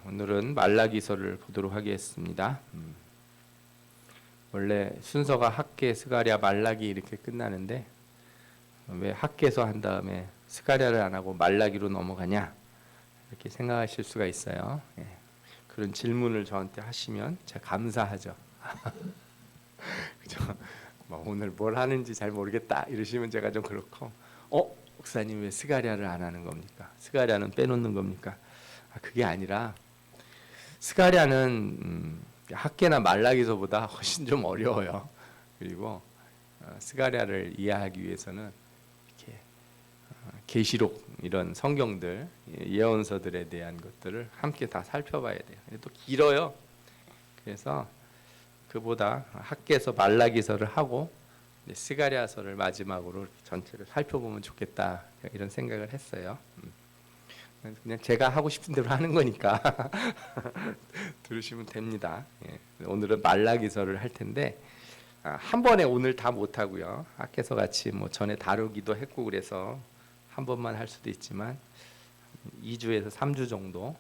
오늘은 말라기서를 보도록 하겠습니다. 원래 순서가 학계, 스가랴, 말라기 이렇게 끝나는데 왜 학계서 한 다음에 스가랴를 안 하고 말라기로 넘어가냐 이렇게 생각하실 수가 있어요. 그런 질문을 저한테 하시면 제가 감사하죠. 그죠? 오늘 뭘 하는지 잘 모르겠다 이러시면 제가 좀 그렇고, 목사님 왜 스가랴를 안 하는 겁니까? 스가랴는 빼놓는 겁니까? 그게 아니라 스가랴는 학계나 말라기서보다 훨씬 좀 어려워요. 그리고 스가랴를 이해하기 위해서는 이렇게 계시록 이런 성경들, 예언서들에 대한 것들을 함께 다 살펴봐야 돼요. 또 길어요. 그래서 그보다 학계서 말라기서를 하고 스가랴서를 마지막으로 전체를 살펴보면 좋겠다 이런 생각을 했어요. 그냥 제가 하고 싶은 대로 하는 거니까 들으시면 됩니다. 오늘은 말라기서를 할 텐데 한 번에 오늘 다 못 하고요. 학계서 같이 전에 다루기도 했고 그래서 한 번만 할 수도 있지만 2주에서 3주 정도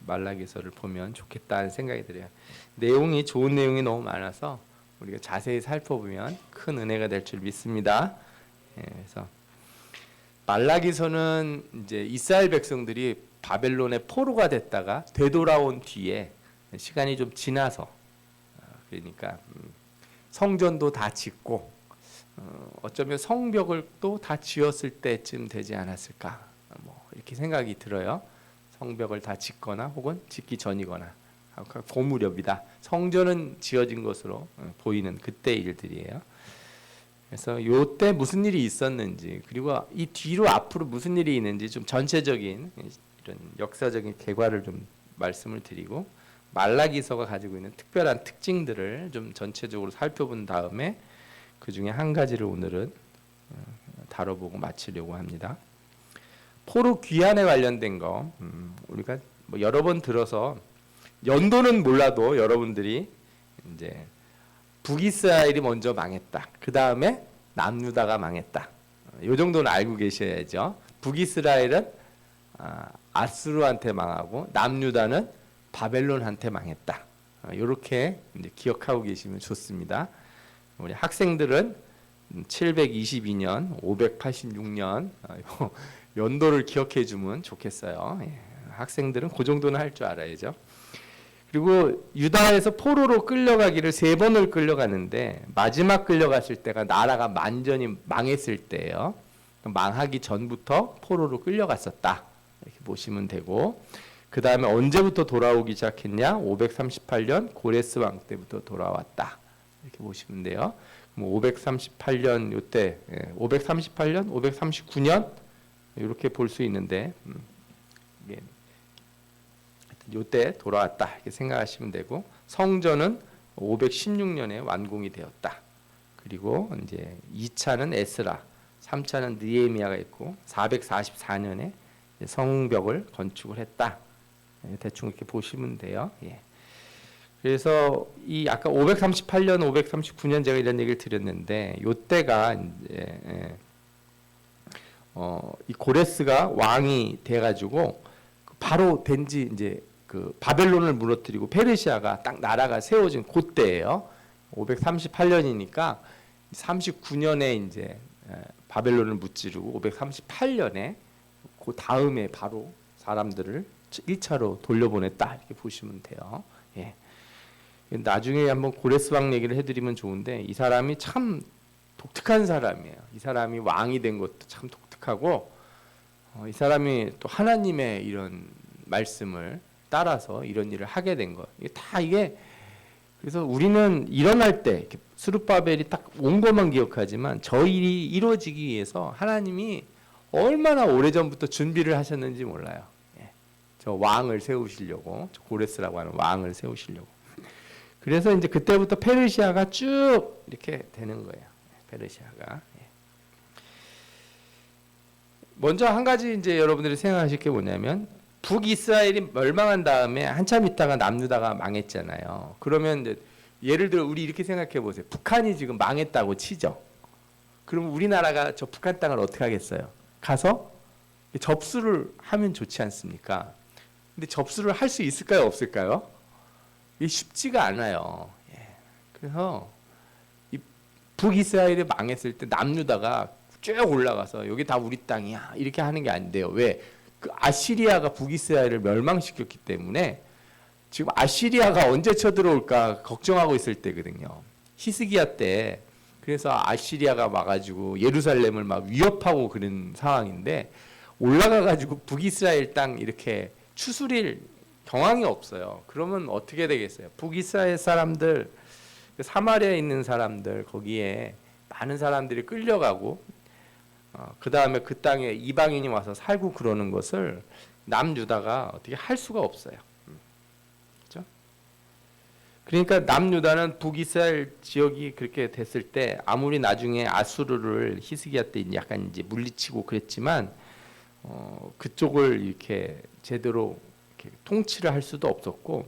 말라기서를 보면 좋겠다는 생각이 들어요. 내용이 좋은 내용이 너무 많아서 우리가 자세히 살펴보면 큰 은혜가 될 줄 믿습니다. 그래서 말라기서는 이제 이스라엘 백성들이 바벨론의 포로가 됐다가 되돌아온 뒤에 시간이 좀 지나서, 그러니까 성전도 다 짓고 어쩌면 성벽을 또 다 지었을 때쯤 되지 않았을까 이렇게 생각이 들어요. 성벽을 다 짓거나 혹은 짓기 전이거나 그 무렵이다. 성전은 지어진 것으로 보이는 그때 일들이에요. 그래서 요때 무슨 일이 있었는지, 그리고 이 뒤로 앞으로 무슨 일이 있는지 좀 전체적인 이런 역사적인 개괄을 좀 말씀을 드리고, 말라기서가 가지고 있는 특별한 특징들을 좀 전체적으로 살펴본 다음에 그 중에 한 가지를 오늘은 다뤄보고 마치려고 합니다. 포로 귀환에 관련된 거, 우리가 여러 번 들어서 연도는 몰라도 여러분들이 이제 북이스라엘이 먼저 망했다. 그 다음에 남유다가 망했다. 이 정도는 알고 계셔야죠. 북이스라엘은 아수르한테 망하고 남유다는 바벨론한테 망했다. 이렇게 이제 기억하고 계시면 좋습니다. 우리 학생들은 722년, 586년 연도를 기억해 주면 좋겠어요. 학생들은 그 정도는 할 줄 알아야죠. 그리고 유다에서 포로로 끌려가기를 3번을 끌려가는데 마지막 끌려갔을 때가 나라가 완전히 망했을 때예요. 망하기 전부터 포로로 끌려갔었다 이렇게 보시면 되고, 그 다음에 언제부터 돌아오기 시작했냐? 538년 고레스 왕 때부터 돌아왔다 이렇게 보시면 돼요. 538년 요때, 538년, 539년 이렇게 볼 수 있는데 요때 돌아왔다 이렇게 생각하시면 되고, 성전은 516년에 완공이 되었다. 그리고 이제 2차는 에스라, 3차는 느헤미야가 있고 444년에 성벽을 건축을 했다. 대충 이렇게 보시면 돼요. 그래서 이 아까 538년, 539년 제가 이런 얘기를 드렸는데 요때가 이제 이 고레스가 왕이 돼가지고 바로 된지 이제 그 바벨론을 무너뜨리고 페르시아가 딱 나라가 세워진 그때예요. 538년이니까 39년에 이제 바벨론을 무찌르고 538년에 그 다음에 바로 사람들을 1차로 돌려보냈다 이렇게 보시면 돼요. 나중에 한번 고레스 왕 얘기를 해드리면 좋은데 이 사람이 참 독특한 사람이에요. 이 사람이 왕이 된 것도 참 독특하고, 이 사람이 또 하나님의 이런 말씀을 따라서 이런 일을 하게 된 거. 이게 그래서 우리는 일어날 때 스룹바벨이 딱 온 것만 기억하지만 저 일이 이루어지기 위해서 하나님이 얼마나 오래전부터 준비를 하셨는지 몰라요. 저 왕을 세우시려고, 저 고레스라고 하는 왕을 세우시려고. 그래서 이제 그때부터 페르시아가 쭉 이렇게 되는 거예요. 페르시아가. 먼저 한 가지 이제 여러분들이 생각하실 게 뭐냐면, 북이스라엘이 멸망한 다음에 한참 있다가 남유다가 망했잖아요. 그러면 이제 예를 들어 우리 이렇게 생각해 보세요. 북한이 지금 망했다고 치죠. 그럼 우리나라가 저 북한 땅을 어떻게 하겠어요? 가서 접수를 하면 좋지 않습니까? 근데 접수를 할 수 있을까요, 없을까요? 이게 쉽지가 않아요. 예. 그래서 이 북이스라엘이 망했을 때 남유다가 쭉 올라가서 여기 다 우리 땅이야 이렇게 하는 게 안 돼요. 왜? 그 아시리아가 북이스라엘을 멸망시켰기 때문에 지금 아시리아가 언제 쳐들어올까 걱정하고 있을 때거든요. 히스기야 때. 그래서 아시리아가 와가지고 예루살렘을 막 위협하고 그런 상황인데 올라가가지고 북이스라엘 땅 이렇게 추스릴 경황이 없어요. 그러면 어떻게 되겠어요? 북이스라엘 사람들, 사마리아에 있는 사람들 거기에 많은 사람들이 끌려가고 그 다음에 그 땅에 이방인이 와서 살고 그러는 것을 남유다가 어떻게 할 수가 없어요. 그렇죠? 그러니까 남유다는 북이스라엘 지역이 그렇게 됐을 때 아무리 나중에 아수르를 히스기야 때 약간 이제 물리치고 그랬지만 그쪽을 이렇게 제대로 이렇게 통치를 할 수도 없었고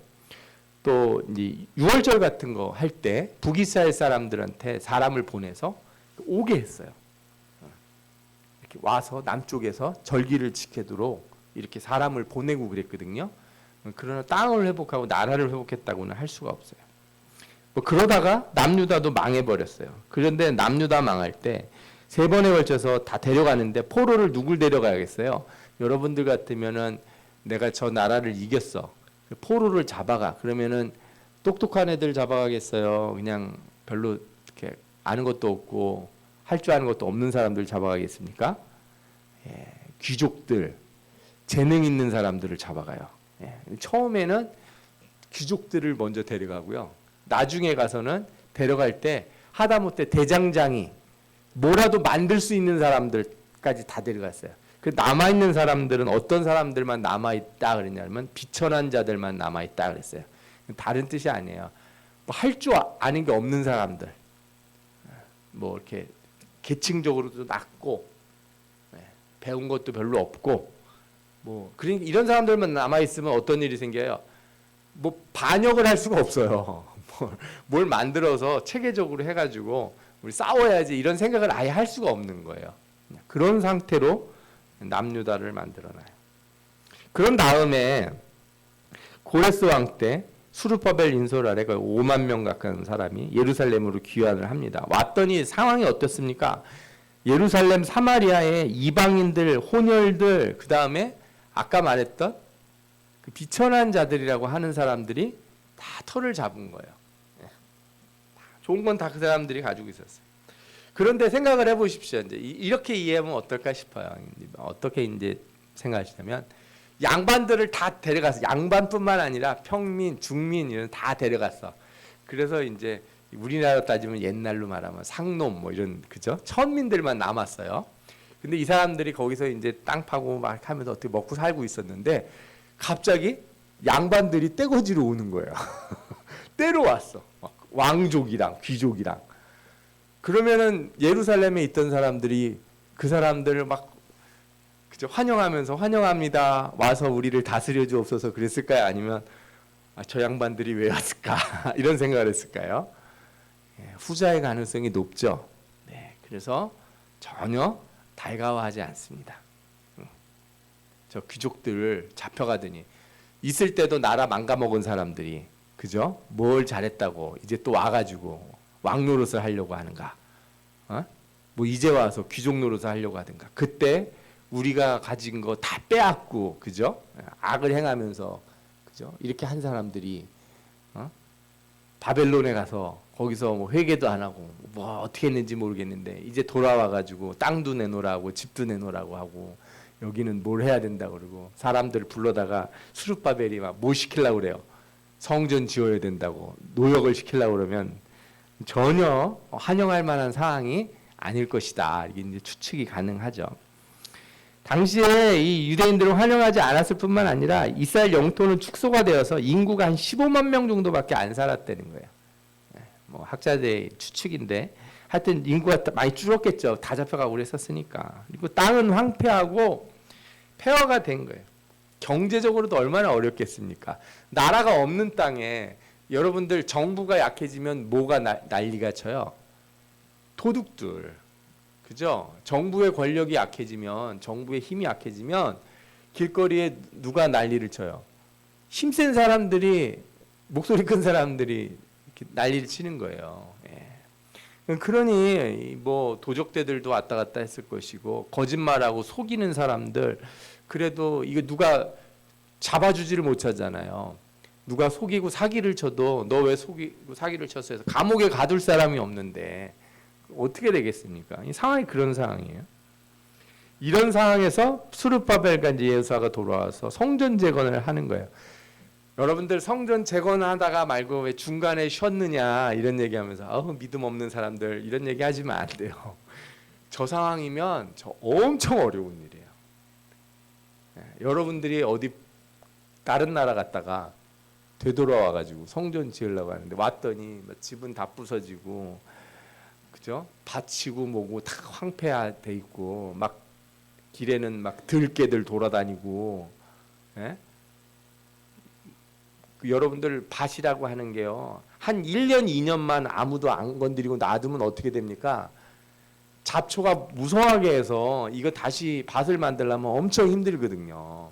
또 이제 유월절 같은 거 할 때 북이스라엘 사람들한테 사람을 보내서 오게 했어요. 이렇게 와서 남쪽에서 절기를 지키도록 이렇게 사람을 보내고 그랬거든요. 그러나 땅을 회복하고 나라를 회복했다고는 할 수가 없어요. 뭐 그러다가 남유다도 망해버렸어요. 그런데 남유다 망할 때 3번에 걸쳐서 다 데려가는데 포로를 누굴 데려가야겠어요? 여러분들 같으면은 내가 저 나라를 이겼어. 포로를 잡아가. 그러면은 똑똑한 애들 잡아가겠어요? 그냥 별로 이렇게 아는 것도 없고 할 줄 아는 것도 없는 사람들 잡아가겠습니까? 예, 귀족들, 재능 있는 사람들을 잡아가요. 예, 처음에는 귀족들을 먼저 데려가고요. 나중에 가서는 데려갈 때 하다못해 대장장이 뭐라도 만들 수 있는 사람들까지 다 데려갔어요. 그 남아있는 사람들은 어떤 사람들만 남아있다 그랬냐면 비천한 자들만 남아있다 그랬어요. 다른 뜻이 아니에요. 뭐 할 줄 아는 게 없는 사람들, 뭐 이렇게 계층적으로도 낮고 배운 것도 별로 없고 뭐 그러니까 이런 사람들만 남아있으면 어떤 일이 생겨요? 뭐 반역을 할 수가 없어요. 뭘 만들어서 체계적으로 해가지고 우리 싸워야지 이런 생각을 아예 할 수가 없는 거예요. 그런 상태로 남유다를 만들어놔요. 그런 다음에 고레스 왕 때 수르바벨 인솔 아래 5만 명 가까운 사람이 예루살렘으로 귀환을 합니다. 왔더니 상황이 어떻습니까? 예루살렘 사마리아의 이방인들, 혼혈들, 그 다음에 아까 말했던 그 비천한 자들이라고 하는 사람들이 다 터를 잡은 거예요. 좋은 건 다 그 사람들이 가지고 있었어요. 그런데 생각을 해보십시오. 이제 이렇게 이해하면 어떨까 싶어요. 어떻게 이제 생각하시냐면 양반들을 다 데려갔어. 양반뿐만 아니라 평민, 중민 이런 다 데려갔어. 그래서 이제 우리나라 따지면 옛날로 말하면 상놈 뭐 이런 그죠? 천민들만 남았어요. 근데 이 사람들이 거기서 이제 땅 파고 막 하면서 어떻게 먹고 살고 있었는데 갑자기 양반들이 떼거지로 오는 거예요. 때로 왔어. 왕족이랑 귀족이랑. 그러면은 예루살렘에 있던 사람들이 그 사람들을 막 그죠? 환영하면서 환영합니다. 와서 우리를 다스려 주옵소서 그랬을까요? 아니면 저 양반들이 왜 왔을까? 이런 생각을 했을까요? 후자의 가능성이 높죠. 네, 그래서 전혀 달가워하지 않습니다. 저 귀족들 잡혀가더니 있을 때도 나라 망가먹은 사람들이 그죠? 뭘 잘했다고 이제 또 와가지고 왕 노릇을 하려고 하는가? 뭐 이제 와서 귀족 노릇을 하려고 하든가? 그때 우리가 가진 거 다 빼앗고 그죠? 악을 행하면서 그죠? 이렇게 한 사람들이 바벨론에 가서 거기서 뭐 회개도 안 하고 뭐 어떻게 했는지 모르겠는데 이제 돌아와가지고 땅도 내놓으라고 집도 내놓으라고 하고 여기는 뭘 해야 된다 그러고 사람들을 불러다가 수르바벨이 막 뭐 시키려고 그래요. 성전 지어야 된다고 노역을 시키려고 그러면 전혀 환영할 만한 상황이 아닐 것이다. 이게 이제 추측이 가능하죠. 당시에 이 유대인들을 환영하지 않았을 뿐만 아니라 이스라엘 영토는 축소가 되어서 인구가 한 15만 명 정도밖에 안 살았다는 거예요. 뭐 학자들의 추측인데 하여튼 인구가 많이 줄었겠죠. 다 잡혀가고 그랬었으니까. 그리고 땅은 황폐하고 폐허가 된 거예요. 경제적으로도 얼마나 어렵겠습니까? 나라가 없는 땅에 여러분들 정부가 약해지면 뭐가 난리가 쳐요? 도둑들. 그죠? 정부의 권력이 약해지면 정부의 힘이 약해지면 길거리에 누가 난리를 쳐요? 힘센 사람들이 목소리 큰 사람들이 이렇게 난리를 치는 거예요. 예. 그러니 뭐 도적대들도 왔다 갔다 했을 것이고 거짓말하고 속이는 사람들 그래도 이거 누가 잡아주지를 못하잖아요. 누가 속이고 사기를 쳐도 너 왜 속이고 사기를 쳤어 해서 감옥에 가둘 사람이 없는데 어떻게 되겠습니까? 이 상황이 그런 상황이에요. 이런 상황에서 수르바벨과 이제 여호수아가 돌아와서 성전 재건을 하는 거예요. 여러분들 성전 재건하다가 말고 왜 중간에 쉬었느냐 이런 얘기하면서 믿음 없는 사람들 이런 얘기 하시면 안 돼요. 저 상황이면 저 엄청 어려운 일이에요. 여러분들이 어디 다른 나라 갔다가 되돌아와가지고 성전 지으려고 하는데 왔더니 집은 다 부서지고 그죠? 밭이고 뭐고 다 황폐돼 있고 막 길에는 막 들개들 돌아다니고 예? 여러분들 밭이라고 하는 게요. 한 1년 2년만 아무도 안 건드리고 놔두면 어떻게 됩니까? 잡초가 무성하게 해서 이거 다시 밭을 만들려면 엄청 힘들거든요.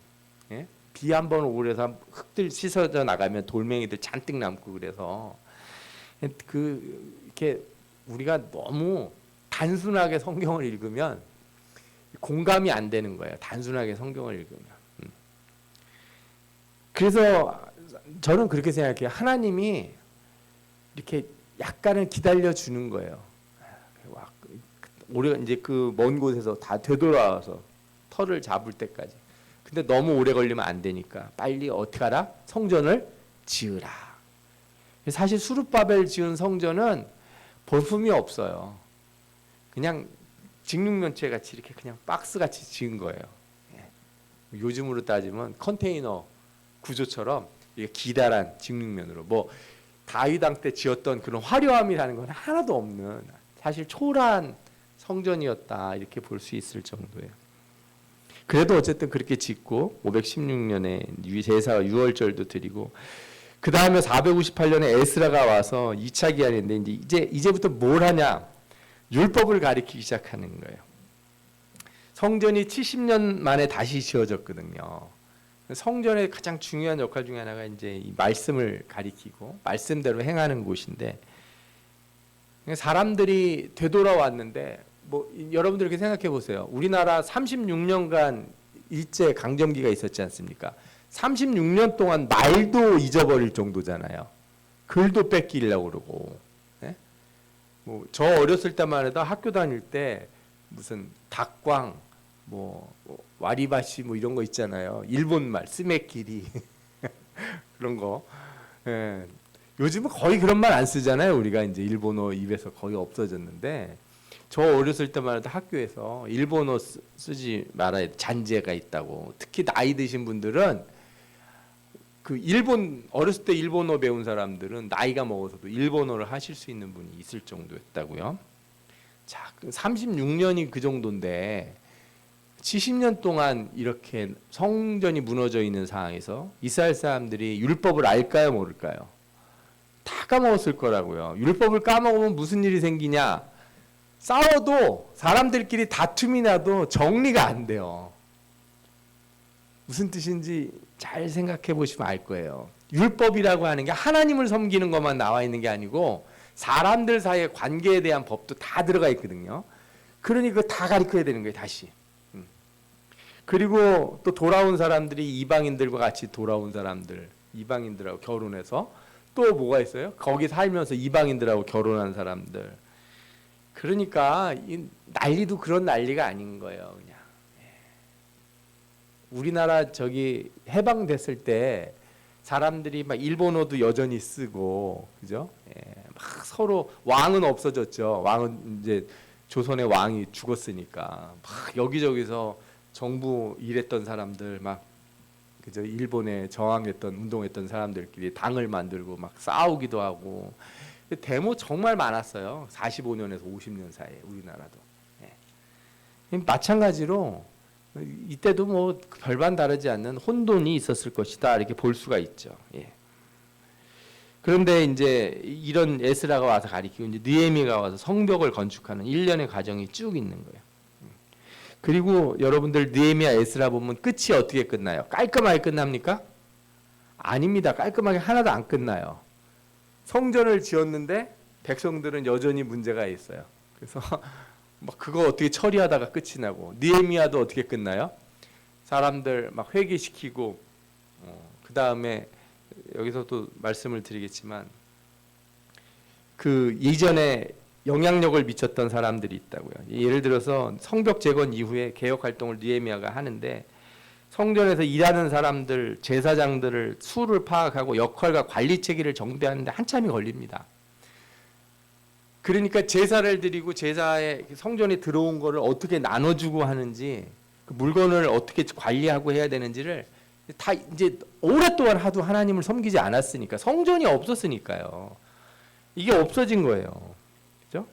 예? 비 한 번 오고 그래서 흙들 씻어져 나가면 돌멩이들 잔뜩 남고 그래서 이렇게 우리가 너무 단순하게 성경을 읽으면 공감이 안 되는 거예요. 단순하게 성경을 읽으면. 그래서 저는 그렇게 생각해요. 하나님이 이렇게 약간은 기다려 주는 거예요. 우리가 이제 그 먼 곳에서 다 되돌아와서 터를 잡을 때까지. 근데 너무 오래 걸리면 안 되니까 빨리 어떻게 하라? 성전을 지으라. 사실 수르바벨 지은 성전은 볼품이 없어요. 그냥 직육면체 같이 이렇게 그냥 박스 같이 지은 거예요. 요즘으로 따지면 컨테이너 구조처럼 이게 기다란 직육면으로 뭐 다윗 왕 때 지었던 그런 화려함이라는 건 하나도 없는 사실 초라한 성전이었다 이렇게 볼 수 있을 정도예요. 그래도 어쨌든 그렇게 짓고 516년에 제사가 유월절도 드리고 그 다음에 458년에 에스라가 와서 2차 기한인데 이제부터 뭘 하냐? 율법을 가리키기 시작하는 거예요. 성전이 70년 만에 다시 지어졌거든요. 성전의 가장 중요한 역할 중에 하나가 이제 이 말씀을 가리키고 말씀대로 행하는 곳인데 사람들이 되돌아왔는데 뭐 여러분들 이렇게 생각해 보세요. 우리나라 36년간 일제 강점기가 있었지 않습니까? 36년 동안 말도 잊어버릴 정도잖아요. 글도 뺏기려고 그러고. 네? 뭐 저 어렸을 때만 해도 학교 다닐 때 무슨 닭광 뭐 와리바시 뭐 이런 거 있잖아요. 일본 말 스메키리 그런 거. 예. 요즘은 거의 그런 말 안 쓰잖아요. 우리가 이제 일본어 입에서 거의 없어졌는데 저 어렸을 때만 해도 학교에서 일본어 쓰지 말아야 잔재가 있다고. 특히 나이 드신 분들은 그 일본 어렸을 때 일본어 배운 사람들은 나이가 먹어서도 일본어를 하실 수 있는 분이 있을 정도였다고요. 자, 36년이 그 정도인데 70년 동안 이렇게 성전이 무너져 있는 상황에서 이스라엘 사람들이 율법을 알까요, 모를까요? 다 까먹었을 거라고요. 율법을 까먹으면 무슨 일이 생기냐? 싸워도 사람들끼리 다툼이 나도 정리가 안 돼요. 무슨 뜻인지 잘 생각해 보시면 알 거예요. 율법이라고 하는 게 하나님을 섬기는 것만 나와 있는 게 아니고 사람들 사이의 관계에 대한 법도 다 들어가 있거든요. 그러니 그거 다 가르쳐야 되는 거예요, 다시. 그리고 또 돌아온 사람들이 이방인들과 같이 돌아온 사람들, 이방인들하고 결혼해서 또 뭐가 있어요? 거기 살면서 이방인들하고 결혼한 사람들. 그러니까 이 난리도 그런 난리가 아닌 거예요, 그냥. 우리나라 저기 해방됐을 때 사람들이 막 일본어도 여전히 쓰고, 그죠? 막 서로 왕은 없어졌죠. 왕은 이제 조선의 왕이 죽었으니까 막 여기저기서 정부 일했던 사람들 막 그저 일본에 저항했던 운동했던 사람들끼리 당을 만들고 막 싸우기도 하고 데모 정말 많았어요. 45년에서 50년 사이에 우리나라도. 마찬가지로 이때도 뭐 별반 다르지 않는 혼돈이 있었을 것이다 이렇게 볼 수가 있죠. 그런데 이제 이런 에스라가 와서 가리키고 이제 느헤미야가 와서 성벽을 건축하는 일련의 과정이 쭉 있는 거예요. 그리고 여러분들 느헤미야 에스라 보면 끝이 어떻게 끝나요? 깔끔하게 끝납니까? 아닙니다. 깔끔하게 하나도 안 끝나요. 성전을 지었는데 백성들은 여전히 문제가 있어요. 그래서 막 그거 어떻게 처리하다가 끝이 나고, 느헤미야도 어떻게 끝나요? 사람들 막 회개시키고, 그 다음에 여기서 또 말씀을 드리겠지만, 그 이전에 영향력을 미쳤던 사람들이 있다고요. 예를 들어서 성벽 재건 이후에 개혁 활동을 느헤미야가 하는데, 성전에서 일하는 사람들, 제사장들을 수를 파악하고 역할과 관리 체계를 정비하는데 한참이 걸립니다. 그러니까 제사를 드리고 제사에 성전에 들어온 거를 어떻게 나눠주고 하는지, 그 물건을 어떻게 관리하고 해야 되는지를 다 이제 오랫동안 하도 하나님을 섬기지 않았으니까, 성전이 없었으니까요. 이게 없어진 거예요. 그죠?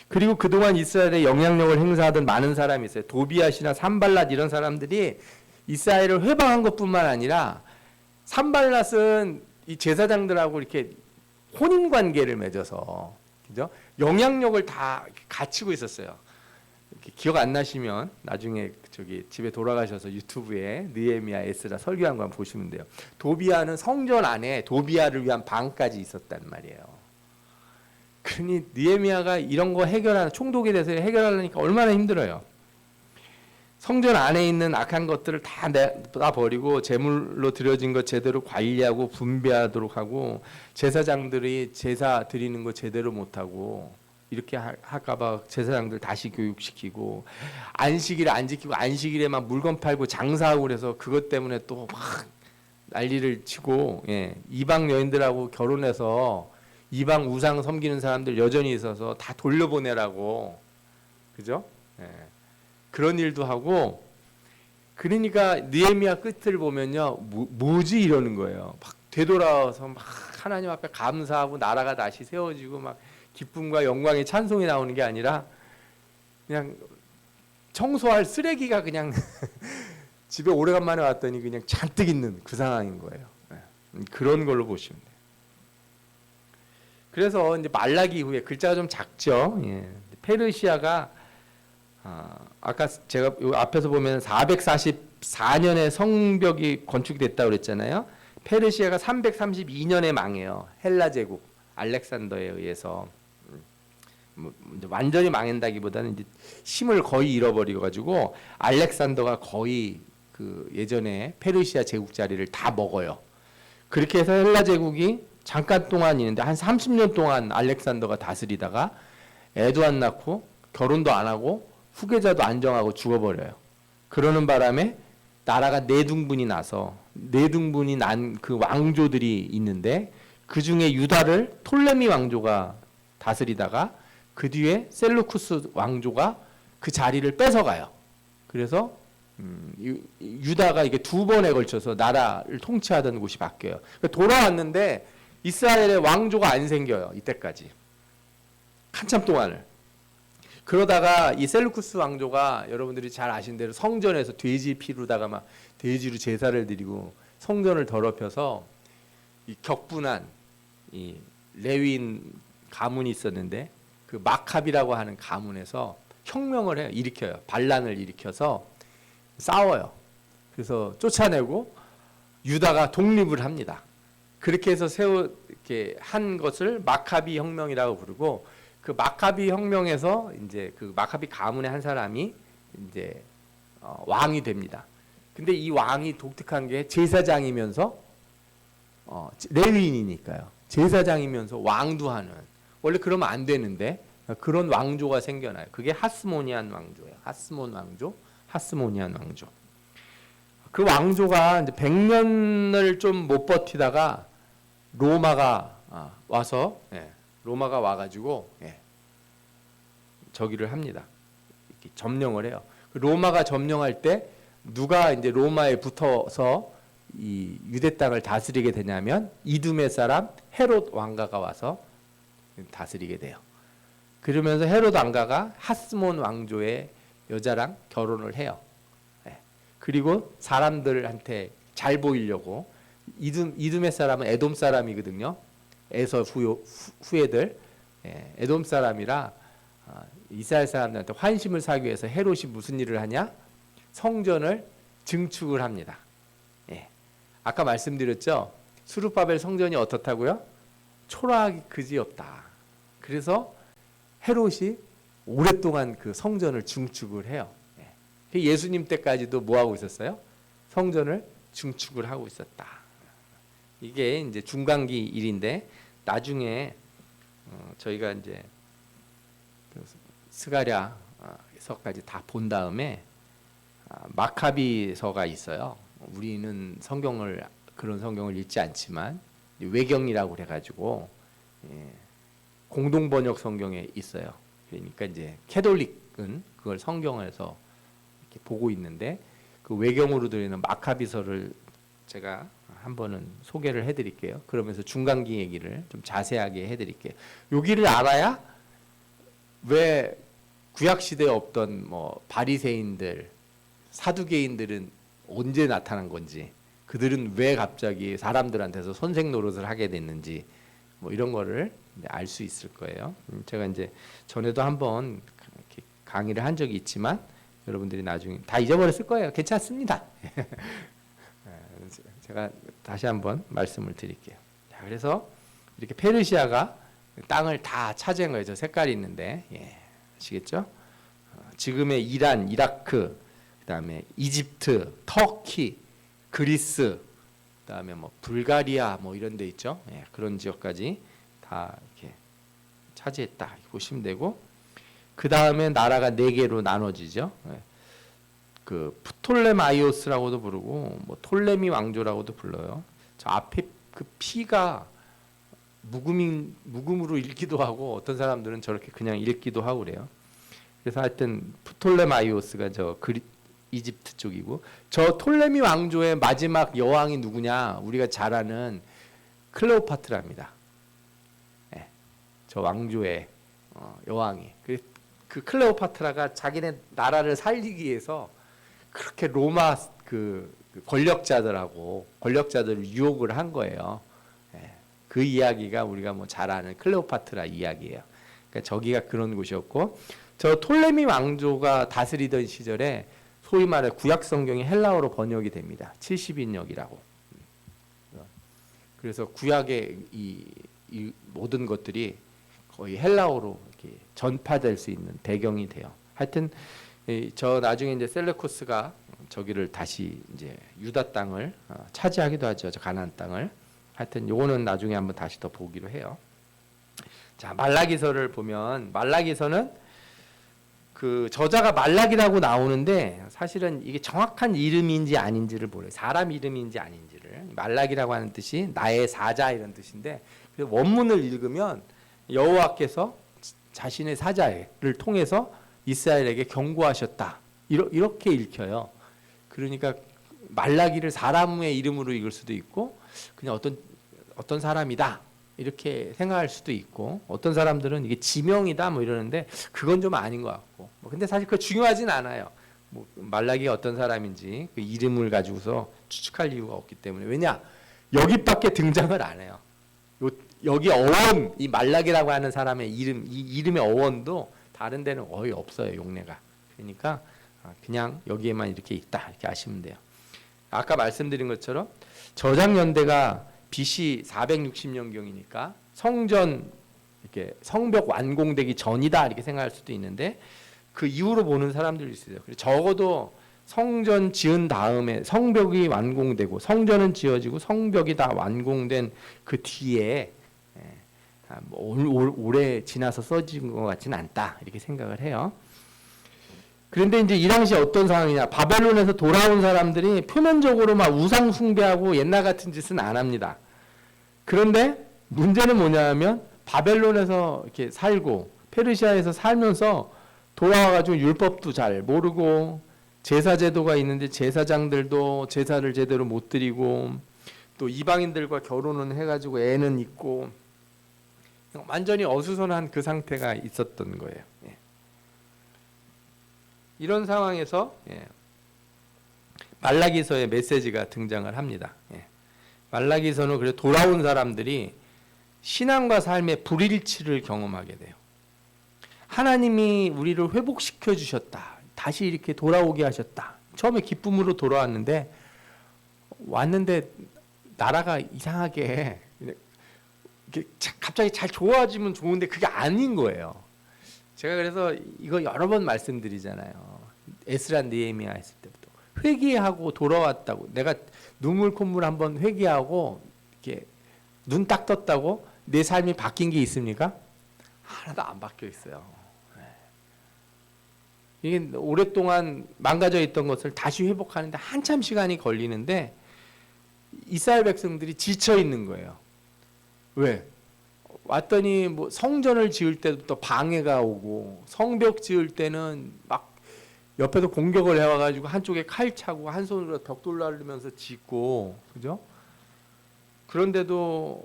그리고 그동안 이스라엘에 영향력을 행사하던 많은 사람이 있어요. 도비앗이나 산발랏 이런 사람들이 이스라엘을 회방한 것뿐만 아니라, 산발랏은 이 제사장들하고 이렇게 혼인 관계를 맺어서, 그죠? 영향력을 다 갖추고 있었어요. 기억 안 나시면 나중에 저기 집에 돌아가셔서 유튜브에 느헤미야 에스라 설교한 거 한번 보시면 돼요. 도비아는 성전 안에 도비아를 위한 방까지 있었단 말이에요. 그러니 느헤미야가 이런 거 해결하는, 총독에 대해서 해결하려니까 얼마나 힘들어요. 성전 안에 있는 악한 것들을 다 버리고 제물로 드려진 것 제대로 관리하고 분배하도록 하고, 제사장들이 제사 드리는 거 제대로 못하고 이렇게 할까봐 제사장들 다시 교육시키고, 안식일 안 지키고 안식일에만 물건 팔고 장사하고 그래서 그것 때문에 또 막 난리를 치고, 이방 여인들하고 결혼해서 이방 우상 섬기는 사람들 여전히 있어서 다 돌려보내라고, 그죠? 그런 일도 하고. 그러니까 느헤미야 끝을 보면요, 뭐지 이러는 거예요. 막 되돌아와서 막 하나님 앞에 감사하고 나라가 다시 세워지고 막 기쁨과 영광의 찬송이 나오는 게 아니라, 그냥 청소할 쓰레기가 그냥 집에 오래간만에 왔더니 그냥 잔뜩 있는 그 상황인 거예요. 그런 걸로 보시면 돼요. 그래서 이제 말라기 이후에, 글자가 좀 작죠. 페르시아가 아까 제가 앞에서 보면 444년에 성벽이 건축이 됐다고 그랬잖아요. 페르시아가 332년에 망해요. 헬라 제국 알렉산더에 의해서. 완전히 망한다기보다는 이제 힘을 거의 잃어버려 가지고 알렉산더가 거의 그 예전에 페르시아 제국 자리를 다 먹어요. 그렇게 해서 헬라 제국이 잠깐 동안 있는데 한 30년 동안 알렉산더가 다스리다가 애도 안 낳고 결혼도 안 하고 후계자도 안 정하고 죽어버려요. 그러는 바람에 나라가 네등분이 나서, 네등분이 난 그 왕조들이 있는데, 그 중에 유다를 톨레미 왕조가 다스리다가 그 뒤에 셀루쿠스 왕조가 그 자리를 뺏어가요. 그래서 유다가 이게 두 번에 걸쳐서 나라를 통치하던 곳이 바뀌어요. 그러니까 돌아왔는데 이스라엘의 왕조가 안 생겨요. 이때까지 한참 동안을. 그러다가 이 셀루쿠스 왕조가 여러분들이 잘 아신 대로 성전에서 돼지 피로다가 막 돼지로 제사를 드리고 성전을 더럽혀서 이 격분한 이 레위인 가문이 있었는데, 그 마캅이라고 하는 가문에서 혁명을 해요. 일으켜요. 반란을 일으켜서 싸워요. 그래서 쫓아내고 유다가 독립을 합니다. 그렇게 해서 이렇게 한 것을 마카비 혁명이라고 부르고, 그 마카비 혁명에서 이제 그 마카비 가문의 한 사람이 이제 왕이 됩니다. 근데 이 왕이 독특한 게 제사장이면서 레위인이니까요. 제사장이면서 왕도 하는, 원래 그러면 안 되는데 그런 왕조가 생겨나요. 그게 하스모니안 왕조예요. 하스모니안 왕조. 그 왕조가 이제 100년을 좀 못 버티다가 로마가 와서, 로마가 와가지고 저기를 합니다. 이렇게 점령을 해요. 로마가 점령할 때 누가 이제 로마에 붙어서 이 유대 땅을 다스리게 되냐면, 이두메 사람 헤롯 왕가가 와서 다스리게 돼요. 그러면서 헤롯 왕가가 하스몬 왕조의 여자랑 결혼을 해요. 그리고 사람들한테 잘 보이려고, 이두메 사람은 에돔 사람이거든요. 에서 후예들, 에돔 사람이라 이스라엘 사람들한테 환심을 사기 위해서 헤롯이 무슨 일을 하냐? 성전을 증축을 합니다. 아까 말씀드렸죠. 수르바벨 성전이 어떻다고요? 초라하기 그지없다. 그래서 헤롯이 오랫동안 그 성전을 중축을 해요. 예수님 때까지도 뭐 하고 있었어요? 성전을 중축을 하고 있었다. 이게 이제 중간기 일인데 나중에 저희가 이제 스가랴서까지 다 본 다음에 마카비서가 있어요. 우리는 그런 성경을 읽지 않지만 외경이라고 그래가지고 공동 번역 성경에 있어요. 그러니까 이제 캐톨릭은 그걸 성경에서 이렇게 보고 있는데 그 외경으로 들리는 마카비서를 제가 한번은 소개를 해드릴게요. 그러면서 중간기 얘기를 좀 자세하게 해드릴게요. 여기를 알아야 왜 구약 시대에 없던 뭐 바리새인들, 사두개인들은 언제 나타난 건지, 그들은 왜 갑자기 사람들한테서 선생 노릇을 하게 됐는지, 뭐 이런 거를 알 수 있을 거예요. 제가 이제 전에도 한번 강의를 한 적이 있지만 여러분들이 나중에 다 잊어버렸을 거예요. 괜찮습니다. 제가 다시 한번 말씀을 드릴게요. 자, 그래서 이렇게 페르시아가 땅을 다 차지한 거예요. 저 색깔이 있는데, 아시겠죠? 지금의 이란, 이라크, 그다음에 이집트, 터키, 그리스, 그다음에 뭐 불가리아 뭐 이런 데 있죠. 그런 지역까지 다 이렇게 차지했다 이렇게 보시면 되고, 그 다음에 나라가 4개로 나눠지죠. 그 프톨레마이오스라고도 부르고 뭐 톨레미 왕조라고도 불러요. 저 앞에 그 P가 묵음으로 읽기도 하고 어떤 사람들은 저렇게 그냥 읽기도 하고 그래요. 그래서 하여튼 프톨레마이오스가 이집트 쪽이고, 저 톨레미 왕조의 마지막 여왕이 누구냐? 우리가 잘 아는 클레오파트라입니다. 저 왕조의 여왕이 그 클레오파트라가 자기네 나라를 살리기 위해서 그렇게 로마 그 권력자들을 유혹을 한 거예요. 그 이야기가 우리가 뭐 잘 아는 클레오파트라 이야기예요. 그러니까 저기가 그런 곳이었고, 저 톨레미 왕조가 다스리던 시절에 소위 말해 구약 성경이 헬라어로 번역이 됩니다. 70인역이라고. 그래서 구약의 이 모든 것들이 거의 헬라어로 이렇게 전파될 수 있는 배경이 돼요. 하여튼 저 나중에 이제 셀레쿠스가 저기를 다시 이제 유다 땅을 차지하기도 하죠. 저 가나안 땅을. 하여튼 요거는 나중에 한번 다시 더 보기로 해요. 자, 말라기서를 보면 말라기서는 그 저자가 말라기라고 나오는데 사실은 이게 정확한 이름인지 아닌지를 모르요. 사람 이름인지 아닌지를. 말라기라고 하는 뜻이 나의 사자 이런 뜻인데, 원문을 읽으면 여호와께서 자신의 사자를 통해서 이스라엘에게 경고하셨다. 이렇게 읽혀요. 그러니까 말라기를 사람의 이름으로 읽을 수도 있고 그냥 어떤 사람이다 이렇게 생각할 수도 있고, 어떤 사람들은 이게 지명이다 뭐 이러는데 그건 좀 아닌 것 같고, 근데 사실 그거 중요하진 않아요. 뭐 말라기가 어떤 사람인지 그 이름을 가지고서 추측할 이유가 없기 때문에. 왜냐, 여기밖에 등장을 안 해요. 여기 어원, 이 말라기라고 하는 사람의 이름, 이 이름의 어원도 다른 데는 거의 없어요, 용례가. 그러니까 그냥 여기에만 이렇게 있다 이렇게 아시면 돼요. 아까 말씀드린 것처럼 저작 연대가 BC 460년경이니까 성전 이렇게 성벽 완공되기 전이다 이렇게 생각할 수도 있는데, 그 이후로 보는 사람들이 있어요. 적어도 성전 지은 다음에 성벽이 완공되고 성전은 지어지고 성벽이 다 완공된 그 뒤에 오래 지나서 써진 것 같지는 않다 이렇게 생각을 해요. 그런데 이제 이 당시 어떤 상황이냐, 바벨론에서 돌아온 사람들이 표면적으로 막 우상 숭배하고 옛날 같은 짓은 안 합니다. 그런데 문제는 뭐냐면 바벨론에서 이렇게 살고 페르시아에서 살면서 돌아와가지고 율법도 잘 모르고, 제사 제도가 있는데 제사장들도 제사를 제대로 못 드리고, 또 이방인들과 결혼은 해가지고 애는 있고, 완전히 어수선한 그 상태가 있었던 거예요. 이런 상황에서 말라기서의 메시지가 등장을 합니다. 말라기서는 그래 돌아온 사람들이 신앙과 삶의 불일치를 경험하게 돼요. 하나님이 우리를 회복시켜 주셨다. 다시 이렇게 돌아오게 하셨다. 처음에 기쁨으로 돌아왔는데 나라가 이상하게 이렇게 갑자기 잘 좋아지면 좋은데 그게 아닌 거예요. 제가 그래서 이거 여러 번 말씀드리잖아요. 에스라 느헤미야 했을 때부터 회개하고 돌아왔다고, 내가 눈물 콧물 한번 회개하고 이렇게 눈 딱 떴다고 내 삶이 바뀐 게 있습니까? 하나도 안 바뀌어 있어요. 이게 오랫동안 망가져 있던 것을 다시 회복하는데 한참 시간이 걸리는데 이스라엘 백성들이 지쳐 있는 거예요. 왜? 왔더니 뭐 성전을 지을 때부터 방해가 오고, 성벽 지을 때는 막 옆에서 공격을 해와가지고 한쪽에 칼 차고 한 손으로 벽돌 나르면서 짓고, 그죠? 그런데도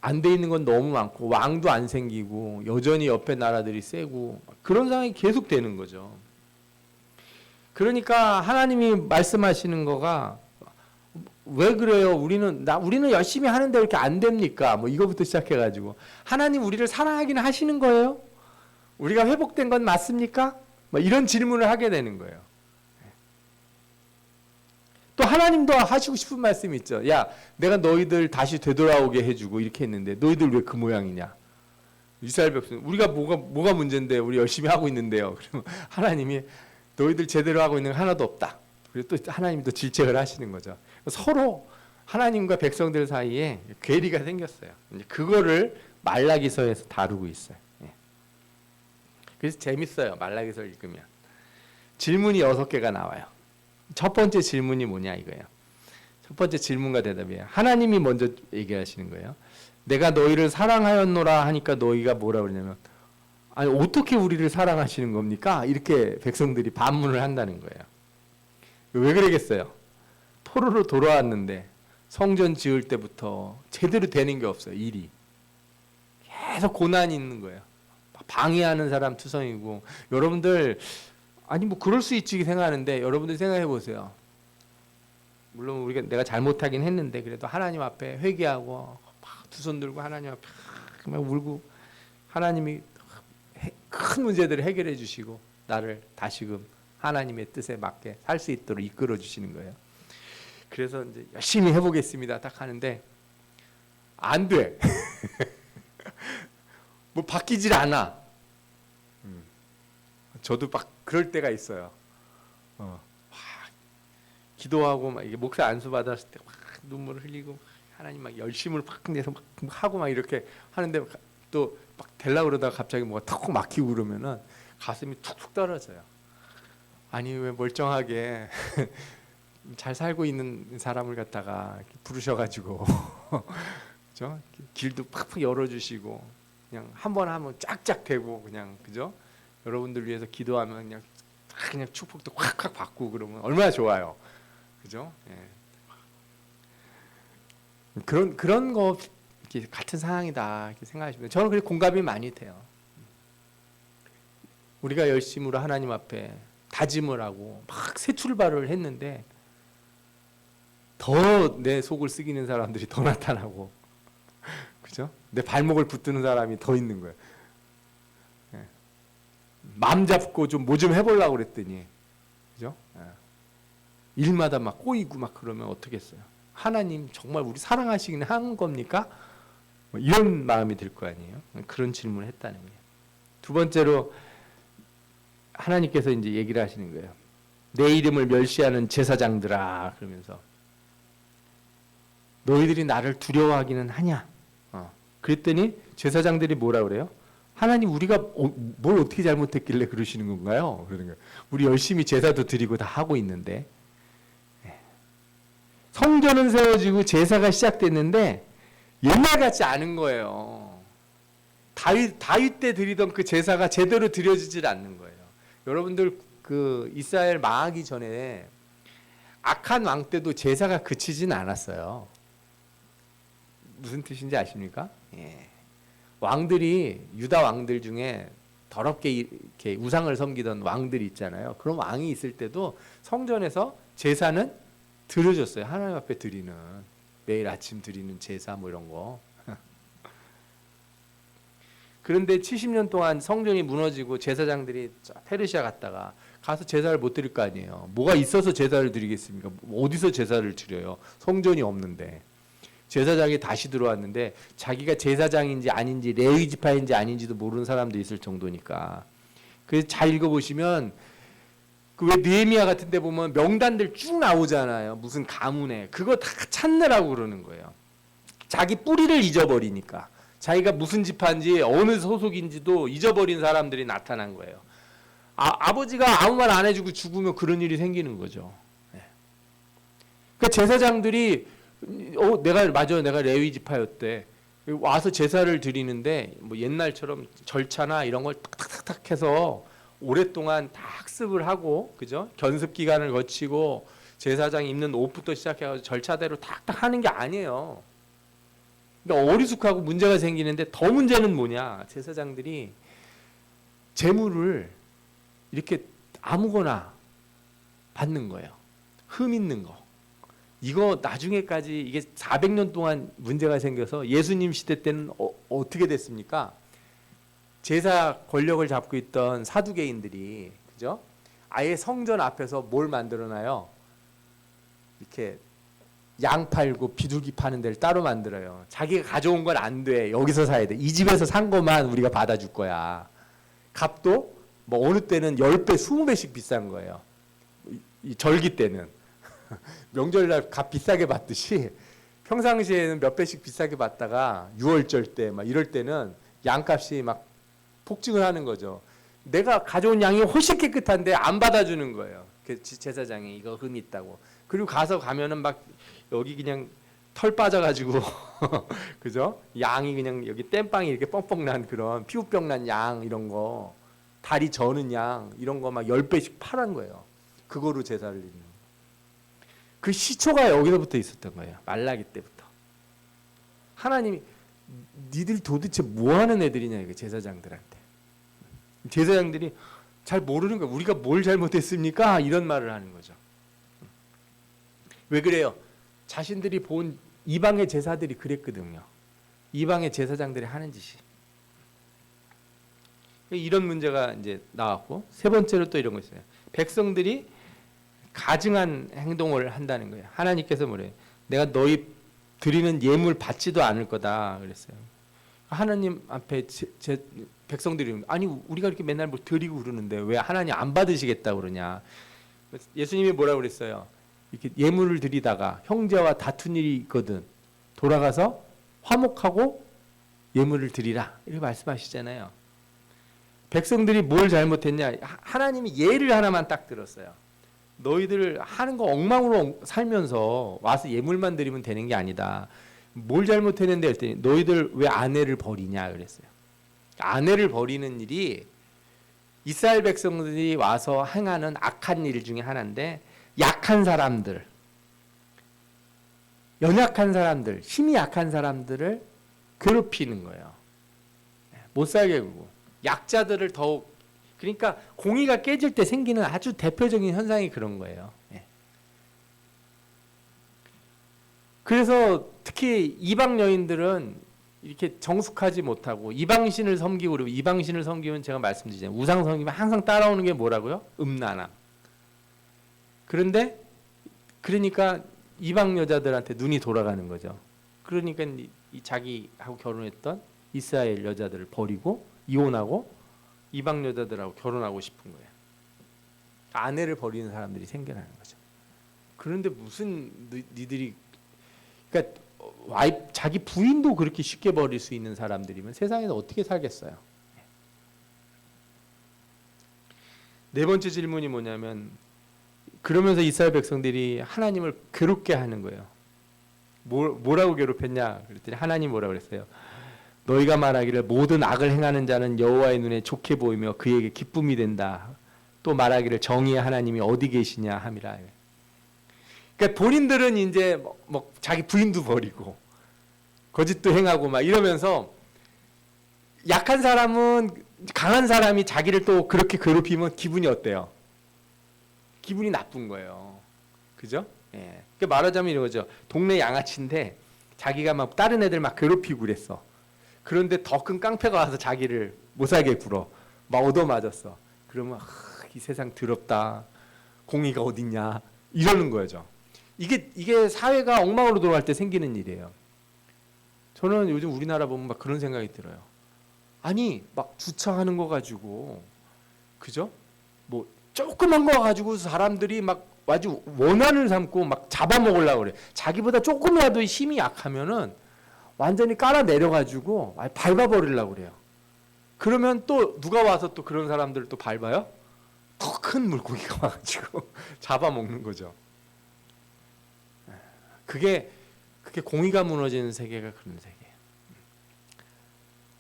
안 돼 있는 건 너무 많고, 왕도 안 생기고, 여전히 옆에 나라들이 세고, 그런 상황이 계속 되는 거죠. 그러니까 하나님이 말씀하시는 거가, 왜 그래요? 우리는 열심히 하는데 왜 이렇게 안 됩니까? 뭐 이거부터 시작해가지고, 하나님 우리를 사랑하기는 하시는 거예요? 우리가 회복된 건 맞습니까? 뭐 이런 질문을 하게 되는 거예요. 또 하나님도 하시고 싶은 말씀이 있죠. 야, 내가 너희들 다시 되돌아오게 해주고 이렇게 했는데 너희들 왜 그 모양이냐? 이스라엘 백성, 우리가 뭐가 문제인데 우리 열심히 하고 있는데요. 그러면 하나님이 너희들 제대로 하고 있는 거 하나도 없다. 그리고 또 하나님이 또 질책을 하시는 거죠. 서로 하나님과 백성들 사이에 괴리가 생겼어요. 이제 그거를 말라기서에서 다루고 있어요. 그래서 재밌어요. 말라기서를 읽으면 질문이 6개가 나와요. 첫 번째 질문이 뭐냐 이거예요. 첫 번째 질문과 대답이에요. 하나님이 먼저 얘기하시는 거예요. 내가 너희를 사랑하였노라 하니까 너희가 뭐라 그러냐면, 아니 어떻게 우리를 사랑하시는 겁니까? 이렇게 백성들이 반문을 한다는 거예요. 왜 그러겠어요? 포로로 돌아왔는데 성전 지을 때부터 제대로 되는 게 없어요. 일이 계속 고난이 있는 거예요. 방해하는 사람 투성이고, 여러분들 아니 뭐 그럴 수 있지 생각하는데, 여러분들 생각해 보세요. 물론 내가 잘못하긴 했는데 그래도 하나님 앞에 회개하고 두 손 들고 하나님 앞에 막 울고, 하나님이 큰 문제들을 해결해 주시고 나를 다시금 하나님의 뜻에 맞게 살 수 있도록 이끌어 주시는 거예요. 그래서 이제 열심히 해보겠습니다 딱 하는데 안 돼. 뭐 바뀌질 않아. 저도 막 그럴 때가 있어요. 기도하고 막 이게 목사 안수 받았을 때 막 눈물을 흘리고 하나님 막 열심을 막 내서 막 하고 막 이렇게 하는데, 또 막 되려고 그러다가 갑자기 뭐가 턱 막히고 그러면은 가슴이 툭툭 떨어져요. 아니 왜 멀쩡하게 잘 살고 있는 사람을 갖다가 부르셔가지고 그죠? 길도 팍팍 열어주시고 그냥 한 번 하면 쫙쫙 되고, 그냥 그죠? 여러분들 위해서 기도하면 그냥 축복도 확확 받고 그러면 얼마나 좋아요, 그죠? 예. 그런 거 이렇게 같은 상황이다 이렇게 생각하시면 저는 그렇게 공감이 많이 돼요. 우리가 열심으로 하나님 앞에 다짐을 하고 막 새 출발을 했는데 더 내 속을 썩이는 사람들이 더 나타나고, 그죠? 내 발목을 붙드는 사람이 더 있는 거예요. 예. 마음 잡고 좀 뭐 좀 해보려고 그랬더니, 그죠? 예. 일마다 막 꼬이고 막 그러면 어떻겠어요? 하나님 정말 우리 사랑하시긴 한 겁니까? 뭐 이런 마음이 들 거 아니에요? 그런 질문을 했다는 거예요. 두 번째로 하나님께서 이제 얘기를 하시는 거예요. 내 이름을 멸시하는 제사장들아, 그러면서 너희들이 나를 두려워하기는 하냐? 그랬더니 제사장들이 뭐라 그래요? 하나님 우리가 뭘 어떻게 잘못했길래 그러시는 건가요? 그러는 거예요. 우리 열심히 제사도 드리고 다 하고 있는데. 성전은 세워지고 제사가 시작됐는데 옛날 같지 않은 거예요. 다윗 때 드리던 그 제사가 제대로 드려지질 않는 거예요. 여러분들 그 이스라엘 망하기 전에 악한 왕 때도 제사가 그치진 않았어요. 무슨 뜻인지 아십니까? 예. 왕들이, 유다 왕들 중에 더럽게 이렇게 우상을 섬기던 왕들이 있잖아요. 그런 왕이 있을 때도 성전에서 제사는 드려줬어요. 하나님 앞에 드리는, 매일 아침 드리는 제사 뭐 이런 거. 그런데 70년 동안 성전이 무너지고 제사장들이 페르시아 갔다가 가서 제사를 못 드릴 거 아니에요. 뭐가 있어서 제사를 드리겠습니까? 어디서 제사를 드려요? 성전이 없는데. 제사장이 다시 들어왔는데 자기가 제사장인지 아닌지 레위 지파인지 아닌지도 모르는 사람도 있을 정도니까. 그래서 잘 읽어보시면 그 왜 느헤미야 같은 데 보면 명단들 쭉 나오잖아요. 무슨 가문에. 그거 다 찾느라고 그러는 거예요. 자기 뿌리를 잊어버리니까. 자기가 무슨 지파인지 어느 소속인지도 잊어버린 사람들이 나타난 거예요. 아버지가 아무 말 안 해주고 죽으면 그런 일이 생기는 거죠. 네. 그러니까 제사장들이 내가 레위 지파였대. 와서 제사를 드리는데 뭐 옛날처럼 절차나 이런 걸 탁탁탁 해서 오랫동안 다 학습을 하고, 그죠? 견습 기간을 거치고 제사장 입는 옷부터 시작해서 절차대로 탁탁 하는 게 아니에요. 그러니까 어리숙하고 문제가 생기는데 더 문제는 뭐냐? 제사장들이 제물을 이렇게 아무거나 받는 거예요. 흠 있는 거. 이거 나중에까지 이게 400년 동안 문제가 생겨서 예수님 시대 때는 어떻게 됐습니까? 제사 권력을 잡고 있던 사두개인들이, 그죠? 아예 성전 앞에서 뭘 만들어놔요? 이렇게 양 팔고 비둘기 파는 데를 따로 만들어요. 자기가 가져온 건 안 돼. 여기서 사야 돼. 이 집에서 산 것만 우리가 받아줄 거야. 값도 뭐 어느 때는 10배, 20배씩 비싼 거예요. 이 절기 때는. 명절날 값 비싸게 받듯이 평상시에는 몇 배씩 비싸게 받다가 6월절 때 막 이럴 때는 양값이 막 폭증을 하는 거죠. 내가 가져온 양이 훨씬 깨끗한데 안 받아주는 거예요. 제사장이 이거 흠이 있다고. 그리고 가면은 막 여기 그냥 털 빠져가지고 그죠? 양이 그냥 여기 땜빵이 이렇게 뻥뻥 난 그런 피부병 난 양 이런 거, 다리 저는 양 이런 거 막 10배씩 팔은 거예요. 그거로 제사를 드리는 거예요. 그 시초가 여기서부터 있었던 거예요. 말라기 때부터. 하나님이 니들 도대체 뭐 하는 애들이냐 이거 제사장들한테. 제사장들이 잘 모르는 거야. 우리가 뭘 잘못했습니까? 이런 말을 하는 거죠. 왜 그래요? 자신들이 본 이방의 제사들이 그랬거든요. 이방의 제사장들이 하는 짓이. 이런 문제가 이제 나왔고, 세 번째로 또 이런 거 있어요. 백성들이 가증한 행동을 한다는 거예요. 하나님께서 뭐래요? 내가 너희 드리는 예물 받지도 않을 거다 그랬어요. 하나님 앞에 백성들이 아니 우리가 이렇게 맨날 뭐 드리고 그러는데 왜 하나님 안 받으시겠다 그러냐? 예수님이 뭐라고 그랬어요? 이렇게 예물을 드리다가 형제와 다툰 일이 있거든. 돌아가서 화목하고 예물을 드리라 이렇게 말씀하시잖아요. 백성들이 뭘 잘못했냐? 하나님이 예를 하나만 딱 들었어요. 너희들 하는 거 엉망으로 살면서 와서 예물만 드리면 되는 게 아니다. 뭘 잘못했는데 했더니 너희들 왜 아내를 버리냐 그랬어요. 아내를 버리는 일이 이스라엘 백성들이 와서 행하는 악한 일 중에 하나인데, 약한 사람들, 연약한 사람들, 힘이 약한 사람들을 괴롭히는 거예요. 못 살게 굴고 약자들을 더욱, 그러니까 공의가 깨질 때 생기는 아주 대표적인 현상이 그런 거예요. 그래서 특히 이방 여인들은 이렇게 정숙하지 못하고 이방신을 섬기고, 그리고 이방신을 섬기면 제가 말씀드리잖아요. 우상 섬기면 항상 따라오는 게 뭐라고요? 음란함. 그러니까 이방 여자들한테 눈이 돌아가는 거죠. 그러니까 이 자기하고 결혼했던 이스라엘 여자들을 버리고 이혼하고 이방 여자들하고 결혼하고 싶은 거예요. 아내를 버리는 사람들이 생겨나는 거죠. 그런데 무슨 니들이, 그러니까 자기 부인도 그렇게 쉽게 버릴 수 있는 사람들이면 세상에서 어떻게 살겠어요? 네 번째 질문이 뭐냐면, 그러면서 이스라엘 백성들이 하나님을 괴롭게 하는 거예요. 뭐라고 괴롭혔냐 그랬더니 하나님 뭐라고 그랬어요? 너희가 말하기를 모든 악을 행하는 자는 여호와의 눈에 좋게 보이며 그에게 기쁨이 된다. 또 말하기를 정의의 하나님이 어디 계시냐 함이라. 그러니까 본인들은 이제 뭐 자기 부인도 버리고 거짓도 행하고 막 이러면서, 약한 사람은, 강한 사람이 자기를 또 그렇게 괴롭히면 기분이 어때요? 기분이 나쁜 거예요. 그죠? 예. 그러니까 말하자면 이런 거죠. 동네 양아치인데 자기가 막 다른 애들 막 괴롭히고 그랬어. 그런데 더 큰 깡패가 와서 자기를 못 살게 굴어. 막 얻어맞았어. 그러면 이 세상 더럽다. 공의가 어딨냐 이러는 거죠. 이게 사회가 엉망으로 돌아갈 때 생기는 일이에요. 저는 요즘 우리나라 보면 막 그런 생각이 들어요. 아니 막 주차하는 거 가지고 그죠? 뭐 조그만 거 가지고 사람들이 막 아주 원한을 삼고 막 잡아먹으려고 그래. 자기보다 조금이라도 힘이 약하면은 완전히 깔아 내려가지고 밟아버리려고 그래요. 그러면 또 누가 와서 또 그런 사람들을 또 밟아요? 더 큰 물고기가 와가지고 잡아먹는 거죠. 그게 공의가 무너지는 세계가 그런 세계예요.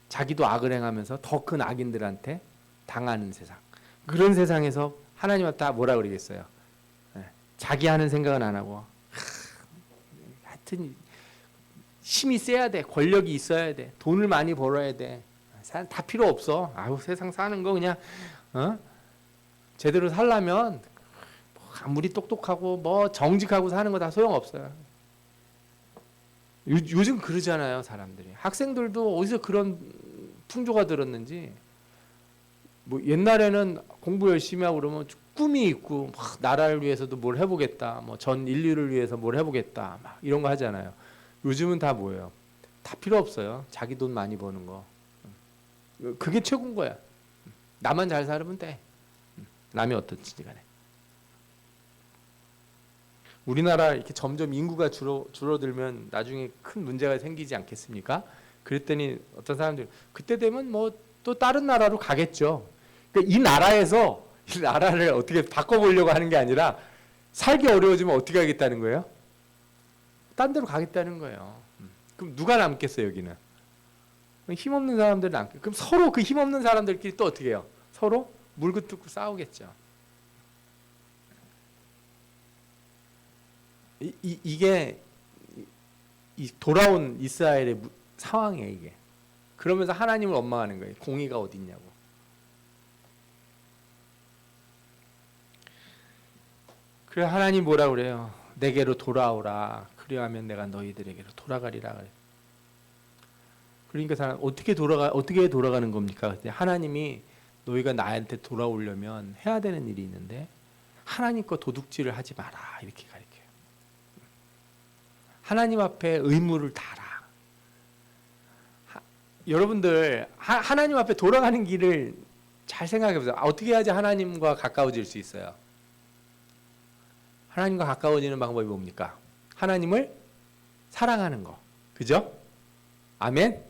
자기도 악을 행하면서 더 큰 악인들한테 당하는 세상. 그런 세상에서 하나님은 다 뭐라 그러겠어요? 자기 하는 생각은 안 하고 하여튼 힘이 세야 돼. 권력이 있어야 돼. 돈을 많이 벌어야 돼. 다 필요 없어. 아유 세상 사는 거 그냥 제대로 살려면 아무리 똑똑하고 뭐 정직하고 사는 거 다 소용없어요. 요즘 그러잖아요 사람들이. 학생들도 어디서 그런 풍조가 들었는지 뭐 옛날에는 공부 열심히 하고 그러면 꿈이 있고 막 나라를 위해서도 뭘 해보겠다, 뭐 전 인류를 위해서 뭘 해보겠다, 막 이런 거 하잖아요. 요즘은 다 뭐예요? 다 필요 없어요. 자기 돈 많이 버는 거. 그게 최고인 거야. 나만 잘 살면 돼. 남이 어떻든지 간에. 우리나라 이렇게 점점 인구가 줄어들면 나중에 큰 문제가 생기지 않겠습니까? 그랬더니 어떤 사람들이 그때 되면 뭐 또 다른 나라로 가겠죠. 그러니까 이 나라에서 이 나라를 어떻게 바꿔보려고 하는 게 아니라 살기 어려워지면 어떻게 하겠다는 거예요? 딴 데로 가겠다는 거예요. 그럼 누가 남겠어요 여기는? 힘없는 사람들 남게. 그럼 서로 그 힘없는 사람들끼리 또 어떻게 해요? 서로 물고 뜯고 싸우겠죠. 이게 돌아온 이스라엘의 상황이에요 이게. 그러면서 하나님을 원망하는 거예요. 공의가 어딨냐고. 그래 하나님 뭐라 그래요? 내게로 돌아오라. 그리하면 내가 너희들에게로 돌아가리라 그래. 그러니까 사람 어떻게 돌아가는 겁니까? 하나님이 너희가 나한테 돌아오려면 해야 되는 일이 있는데 하나님 거 도둑질을 하지 마라 이렇게 가르쳐요. 하나님 앞에 의무를 다하라. 여러분들 하나님 앞에 돌아가는 길을 잘 생각해 보세요. 어떻게 해야지 하나님과 가까워질 수 있어요? 하나님과 가까워지는 방법이 뭡니까? 하나님을 사랑하는 거. 그죠? 아멘?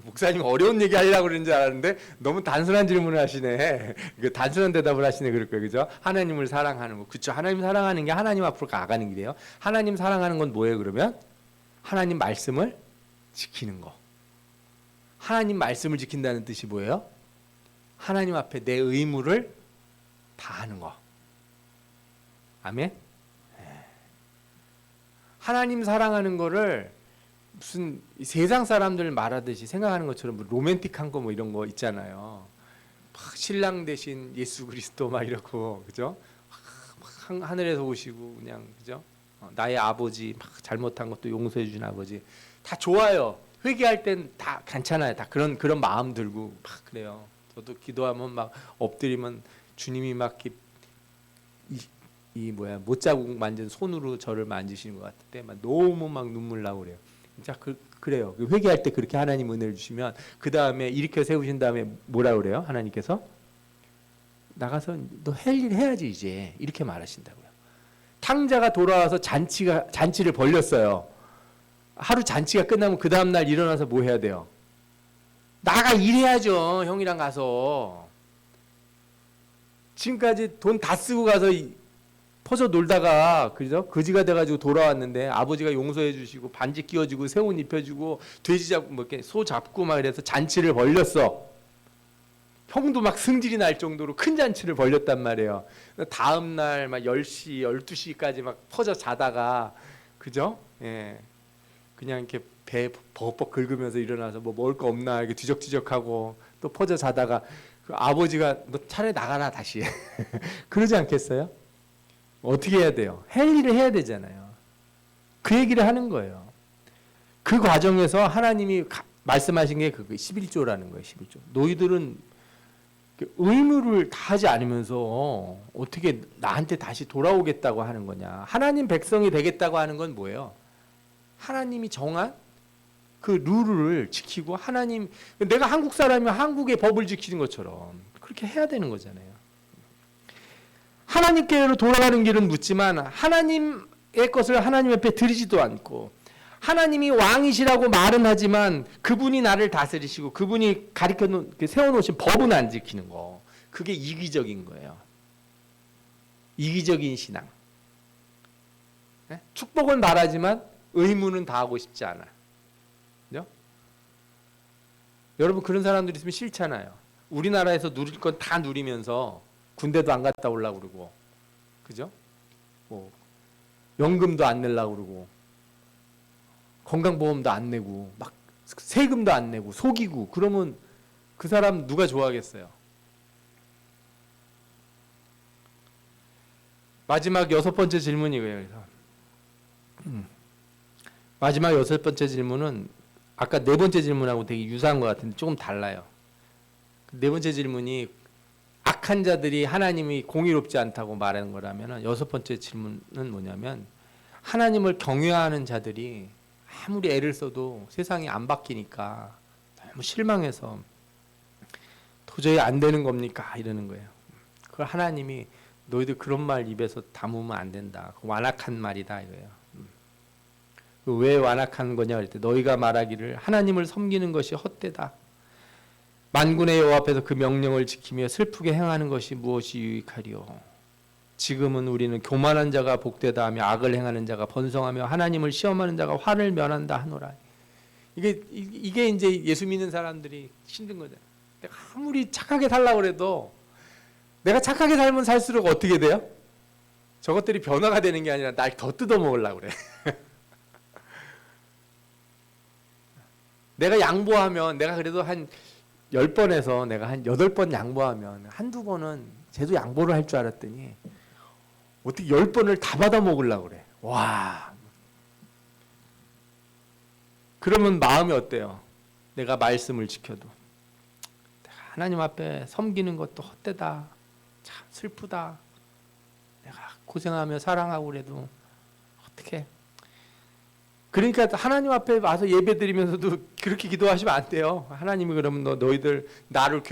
목사님 어려운 얘기 하려고 그러는 줄 알았는데 너무 단순한 질문을 하시네. 단순한 대답을 하시네. 그럴 거예요. 그죠? 하나님을 사랑하는 거. 그쵸? 하나님 사랑하는 게 하나님 앞으로 나가는 길이에요. 하나님 사랑하는 건 뭐예요 그러면? 하나님 말씀을 지키는 거. 하나님 말씀을 지킨다는 뜻이 뭐예요? 하나님 앞에 내 의무를 다하는 거. 아멘? 하나님 사랑하는 거를 무슨 세상 사람들 말하듯이 생각하는 것처럼 뭐 로맨틱한 거 뭐 이런 거 있잖아요. 막 신랑 대신 예수 그리스도 막 이러고 그죠? 막 하늘에서 오시고 그냥 그죠? 나의 아버지 막 잘못한 것도 용서해 준 아버지 다 좋아요. 회개할 땐 다 괜찮아요. 다 그런 마음 들고 막 그래요. 저도 기도하면 막 엎드리면 주님이 막 이 못자국 만진 손으로 저를 만지시는 것 같을 때 막 너무 막 눈물 나고 그래요. 진짜 그래요. 회개할 때 그렇게 하나님 은혜를 주시면 그 다음에 일으켜 세우신 다음에 뭐라 그래요? 하나님께서 나가서 너 할 일 해야지 이제 이렇게 말하신다고요. 탕자가 돌아와서 잔치를 벌렸어요. 하루 잔치가 끝나면 그 다음 날 일어나서 뭐 해야 돼요? 나가 일해야죠. 형이랑 가서. 지금까지 돈 다 쓰고 가서 퍼져 놀다가 그죠? 거지가 돼가지고 돌아왔는데 아버지가 용서해 주시고 반지 끼워주고 새옷 입혀주고 돼지 잡고 뭐 이렇게 소 잡고 막 이래서 잔치를 벌렸어. 형도 막 승질이 날 정도로 큰 잔치를 벌렸단 말이에요. 다음 날 막 10시, 12시까지 막 퍼져 자다가 그죠? 예. 그냥 이렇게 배 벅벅 긁으면서 일어나서 뭐 먹을 거 없나 이렇게 뒤적뒤적하고 또 퍼져 자다가 그 아버지가 너 차라리 나가라 다시 그러지 않겠어요? 어떻게 해야 돼요? 할 일을 해야 되잖아요. 그 얘기를 하는 거예요. 그 과정에서 하나님이 말씀하신 게 그 11조라는 거예요. 11조. 너희들은 의무를 다하지 않으면서 어떻게 나한테 다시 돌아오겠다고 하는 거냐. 하나님 백성이 되겠다고 하는 건 뭐예요? 하나님이 정한 그 룰을 지키고 하나님, 내가 한국 사람이면 한국의 법을 지키는 것처럼 그렇게 해야 되는 거잖아요. 하나님께로 돌아가는 길은 묻지만 하나님의 것을 하나님 앞에 드리지도 않고, 하나님이 왕이시라고 말은 하지만 그분이 나를 다스리시고 그분이 가르쳐놓은, 세워놓으신 법은 안 지키는 거, 그게 이기적인 거예요. 이기적인 신앙. 네? 축복은 말하지만 의무는 다하고 싶지 않아. 그죠? 여러분 그런 사람들 있으면 싫잖아요. 우리나라에서 누릴 건 다 누리면서 군대도 안 갔다 오려고 그러고, 그죠? 뭐 연금도 안 내려고 그러고, 건강보험도 안 내고, 막 세금도 안 내고, 속이고, 그러면 그 사람 누가 좋아하겠어요? 마지막 6번째 질문이에요. 마지막 6번째 질문은 아까 4번째 질문하고 되게 유사한 것 같은데 조금 달라요. 4번째 질문이 악한 자들이 하나님이 공의롭지 않다고 말하는 거라면, 6번째 질문은 뭐냐면 하나님을 경외하는 자들이 아무리 애를 써도 세상이 안 바뀌니까 너무 실망해서 도저히 안 되는 겁니까? 이러는 거예요. 그걸 하나님이 너희들 그런 말 입에서 담으면 안 된다. 완악한 말이다 이거예요. 왜 완악한 거냐 그랬더니 너희가 말하기를 하나님을 섬기는 것이 헛되다. 만군의 여호와 앞에서 그 명령을 지키며 슬프게 행하는 것이 무엇이 유익하리요. 지금은 우리는 교만한 자가 복되다 하며 악을 행하는 자가 번성하며 하나님을 시험하는 자가 화를 면한다 하노라. 이게 이제 예수 믿는 사람들이 힘든 거잖아요. 내가 아무리 착하게 살려고 해도 내가 착하게 살면 살수록 어떻게 돼요? 저것들이 변화가 되는 게 아니라 날 더 뜯어먹으려고 그래. 내가 양보하면, 내가 그래도 한 10번에서 내가 한 8번 양보하면 한두 번은 쟤도 양보를 할 줄 알았더니 어떻게 10번을 다 받아 먹으려고 그래. 와. 그러면 마음이 어때요? 내가 말씀을 지켜도 내가 하나님 앞에 섬기는 것도 헛되다. 참 슬프다. 내가 고생하며 사랑하고 그래도 어떻게. 그러니까 하나님 앞에 와서 예배 드리면서도 그렇게 기도하시면 안 돼요. 하나님이 그러면 너희들 나를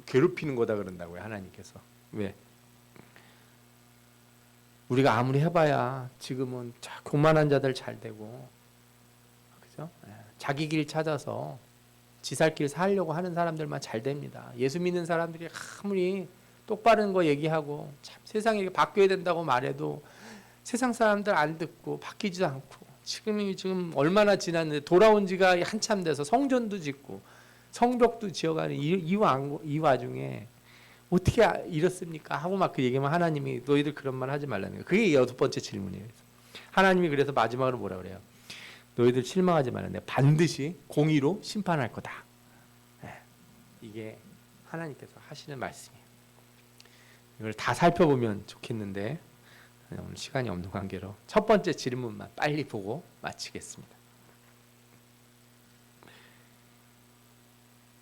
괴롭히는 거다 그런다고요. 하나님께서. 왜? 우리가 아무리 해봐야 지금은 교만한 자들 잘 되고, 그죠? 자기 길 찾아서 지 살 길 살려고 하는 사람들만 잘 됩니다. 예수 믿는 사람들이 아무리 똑바른 거 얘기하고 참 세상이 바뀌어야 된다고 말해도 세상 사람들 안 듣고 바뀌지도 않고, 지금 얼마나 지났는데 돌아온 지가 한참 돼서 성전도 짓고 성벽도 지어가는 이 와중에 어떻게 이렇습니까? 하고 막 그 얘기하면 하나님이 너희들 그런 말 하지 말라는 거예요. 그게 6번째 질문이에요. 하나님이 그래서 마지막으로 뭐라 그래요? 너희들 실망하지 말라. 내가 반드시 공의로 심판할 거다. 이게 하나님께서 하시는 말씀이에요. 이걸 다 살펴보면 좋겠는데 오늘 시간이 없는 관계로 첫 번째 질문만 빨리 보고 마치겠습니다.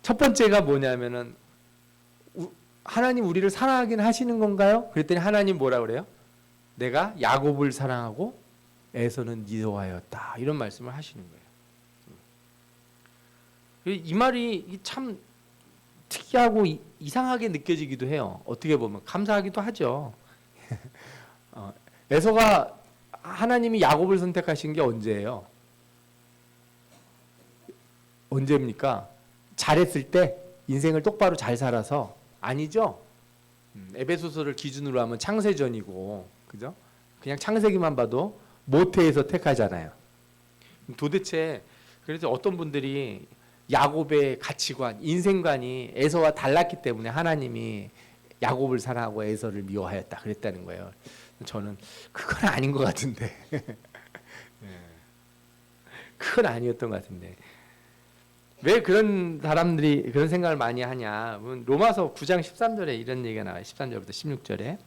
첫 번째가 뭐냐면은 하나님 우리를 사랑하긴 하시는 건가요? 그랬더니 하나님 뭐라 그래요? 내가 야곱을 사랑하고 에서는 미워하였다. 이런 말씀을 하시는 거예요. 이 말이 참 특이하고 이상하게 느껴지기도 해요. 어떻게 보면 감사하기도 하죠. 에서가 하나님이 야곱을 선택하신 게 언제예요? 언제입니까? 잘했을 때, 인생을 똑바로 잘 살아서? 아니죠. 에베소서를 기준으로 하면 창세전이고, 그죠? 그냥 창세기만 봐도 모태에서 택하잖아요. 도대체 그래서 어떤 분들이 야곱의 가치관, 인생관이 에서와 달랐기 때문에 하나님이 야곱을 사랑하고 에서를 미워하였다 그랬다는 거예요. 저는 그건 아닌 것 같은데. 그건 아니었던 것 같은데. 왜 그런 사람들이 그런 생각을 많이 하냐. 로마서 9장 13절에 이런 얘기가 나와요. 13절부터 16절에.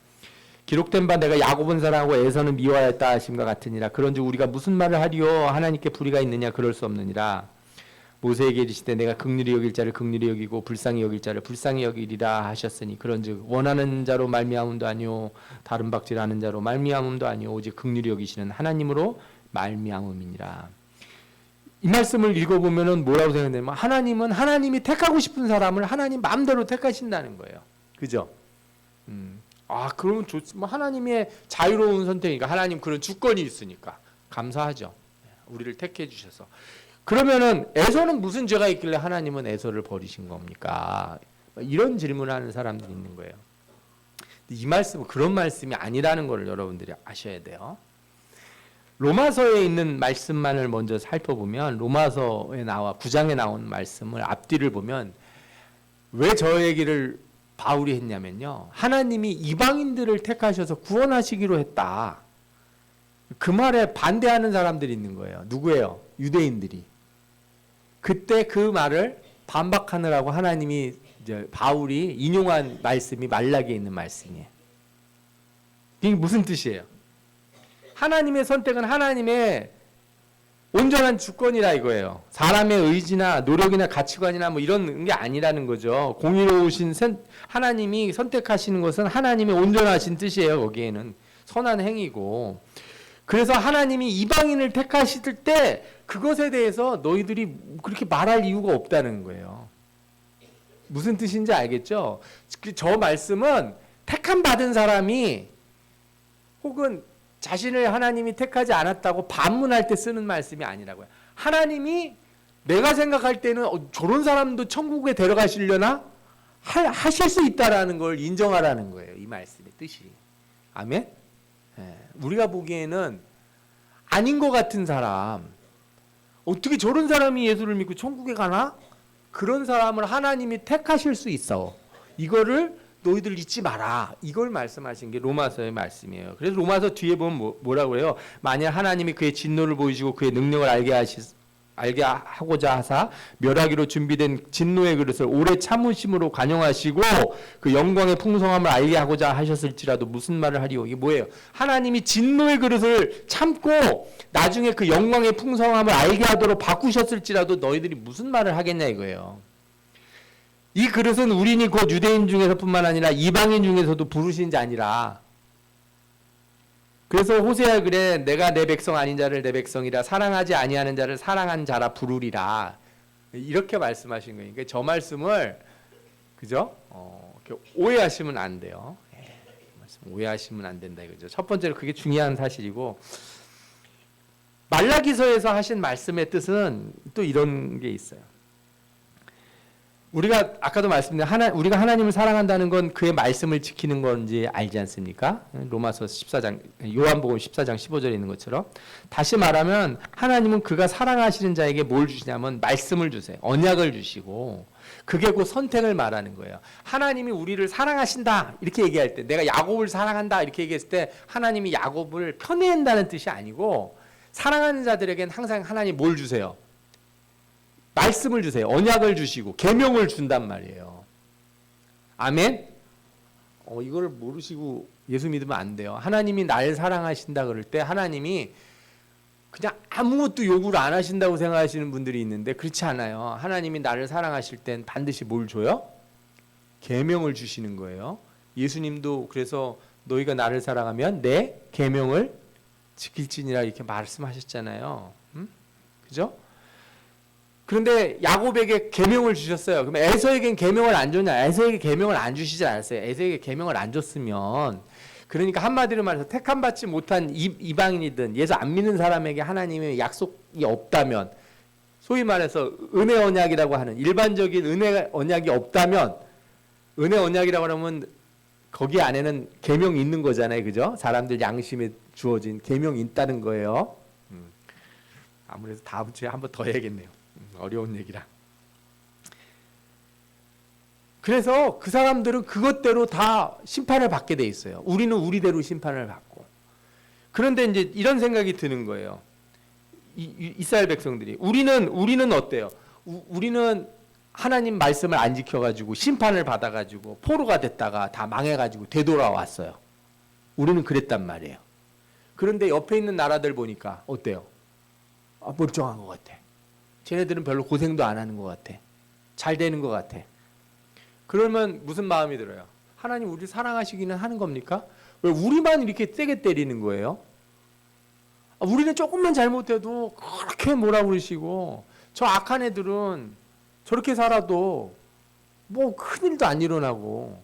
기록된 바 내가 야곱은 사랑하고 에서는 미워하였다 하심과 같으니라. 그런즉 우리가 무슨 말을 하리요? 하나님께 불의가 있느냐? 그럴 수 없느니라. 모세에게 이르시되 내가 긍휼히 여길 자를 긍휼히 여기고 불쌍히 여길 자를 불쌍히 여기리라 하셨으니 그런즉 원하는 자로 말미암음도 아니요 다른 박질하는 자로 말미암음도 아니요 오직 긍휼히 여기시는 하나님으로 말미암음이니라. 이 말씀을 읽어보면은 뭐라고 생각되냐면 하나님은 하나님이 택하고 싶은 사람을 하나님 마음대로 택하신다는 거예요. 그죠? 그러면 뭐 하나님의 자유로운 선택이니까 하나님 그런 주권이 있으니까 감사하죠. 우리를 택해 주셔서. 그러면은 에서는 무슨 죄가 있길래 하나님은 에서를 버리신 겁니까? 이런 질문하는 사람들이 있는 거예요. 이 말씀은 그런 말씀이 아니라는 걸 여러분들이 아셔야 돼요. 로마서에 있는 말씀만을 먼저 살펴보면 로마서에 나와 9장에 나온 말씀을 앞뒤를 보면 왜 저 얘기를 바울이 했냐면요. 하나님이 이방인들을 택하셔서 구원하시기로 했다. 그 말에 반대하는 사람들이 있는 거예요. 누구예요? 유대인들이. 그때 그 말을 반박하느라고 하나님이 이제 바울이 인용한 말씀이 말라기에 있는 말씀이에요. 이게 무슨 뜻이에요? 하나님의 선택은 하나님의 온전한 주권이라 이거예요. 사람의 의지나 노력이나 가치관이나 뭐 이런 게 아니라는 거죠. 공의로우신 하나님이 선택하시는 것은 하나님의 온전하신 뜻이에요. 거기에는 선한 행위고. 그래서 하나님이 이방인을 택하실 때 그것에 대해서 너희들이 그렇게 말할 이유가 없다는 거예요. 무슨 뜻인지 알겠죠? 저 말씀은 택함 받은 사람이 혹은 자신을 하나님이 택하지 않았다고 반문할 때 쓰는 말씀이 아니라고요. 하나님이 내가 생각할 때는 저런 사람도 천국에 데려가시려나? 하실 수 있다라는 걸 인정하라는 거예요. 이 말씀의 뜻이. 아멘? 우리가 보기에는 아닌 것 같은 사람, 어떻게 저런 사람이 예수를 믿고 천국에 가나? 그런 사람을 하나님이 택하실 수 있어. 이거를 너희들 잊지 마라. 이걸 말씀하신 게 로마서의 말씀이에요. 그래서 로마서 뒤에 보면 뭐라고 해요? 만약 하나님이 그의 진노를 보이시고 그의 능력을 알게 하고자 하사 멸하기로 준비된 진노의 그릇을 오래 참으심으로 관용하시고 그 영광의 풍성함을 알게 하고자 하셨을지라도 무슨 말을 하리요? 이게 뭐예요? 하나님이 진노의 그릇을 참고 나중에 그 영광의 풍성함을 알게 하도록 바꾸셨을지라도 너희들이 무슨 말을 하겠냐 이거예요. 이 그릇은 우리니 곧 유대인 중에서뿐만 아니라 이방인 중에서도 부르신 자니라. 그래서 호세아 그래 내가 내 백성 아닌 자를 내 백성이라 사랑하지 아니하는 자를 사랑한 자라 부르리라. 이렇게 말씀하신 거예요. 그러니까 저 말씀을 그죠? 오해하시면 안 돼요. 오해하시면 안 된다 이거죠. 첫 번째로 그게 중요한 사실이고 말라기서에서 하신 말씀의 뜻은 또 이런 게 있어요. 우리가 아까도 말씀드린 우리가 하나님을 사랑한다는 건 그의 말씀을 지키는 건지 알지 않습니까? 로마서 14장, 요한복음 14장 15절에 있는 것처럼 다시 말하면 하나님은 그가 사랑하시는 자에게 뭘 주시냐면 말씀을 주세요. 언약을 주시고 그게 곧 선택을 말하는 거예요. 하나님이 우리를 사랑하신다 이렇게 얘기할 때 내가 야곱을 사랑한다 이렇게 얘기했을 때 하나님이 야곱을 편애한다는 뜻이 아니고 사랑하는 자들에겐 항상 하나님 뭘 주세요? 말씀을 주세요. 언약을 주시고 계명을 준단 말이에요. 아멘? 이걸 모르시고 예수 믿으면 안 돼요. 하나님이 날 사랑하신다 그럴 때 하나님이 그냥 아무것도 요구를 안 하신다고 생각하시는 분들이 있는데 그렇지 않아요. 하나님이 나를 사랑하실 땐 반드시 뭘 줘요? 계명을 주시는 거예요. 예수님도 그래서 너희가 나를 사랑하면 내 계명을 지킬지니라 이렇게 말씀하셨잖아요. 그죠? 그런데 야곱에게 계명을 주셨어요. 그럼 에서에겐 계명을 안 줬냐? 에서에게 계명을 안 주시지 않았어요. 에서에게 계명을 안 줬으면 그러니까 한마디로 말해서 택함 받지 못한 이방인이든 예수 안 믿는 사람에게 하나님의 약속이 없다면 소위 말해서 은혜 언약이라고 하는 일반적인 은혜 언약이 없다면 은혜 언약이라고 하면 거기 안에는 계명이 있는 거잖아요. 그죠? 사람들 양심에 주어진 계명이 있다는 거예요. 아무래도 다음 주에 한번 더 해야겠네요. 어려운 얘기라. 그래서 그 사람들은 그것대로 다 심판을 받게 돼 있어요. 우리는 우리대로 심판을 받고. 그런데 이제 이런 생각이 드는 거예요. 이스라엘 백성들이 우리는 어때요? 우리는 하나님 말씀을 안 지켜가지고 심판을 받아가지고 포로가 됐다가 다 망해가지고 되돌아왔어요. 우리는 그랬단 말이에요. 그런데 옆에 있는 나라들 보니까 어때요? 멀쩡한 것 같아. 쟤네들은 별로 고생도 안 하는 것 같아. 잘 되는 것 같아. 그러면 무슨 마음이 들어요? 하나님 우리 사랑하시기는 하는 겁니까? 왜 우리만 이렇게 세게 때리는 거예요? 우리는 조금만 잘못해도 그렇게 뭐라 그러시고, 저 악한 애들은 저렇게 살아도 뭐 큰일도 안 일어나고.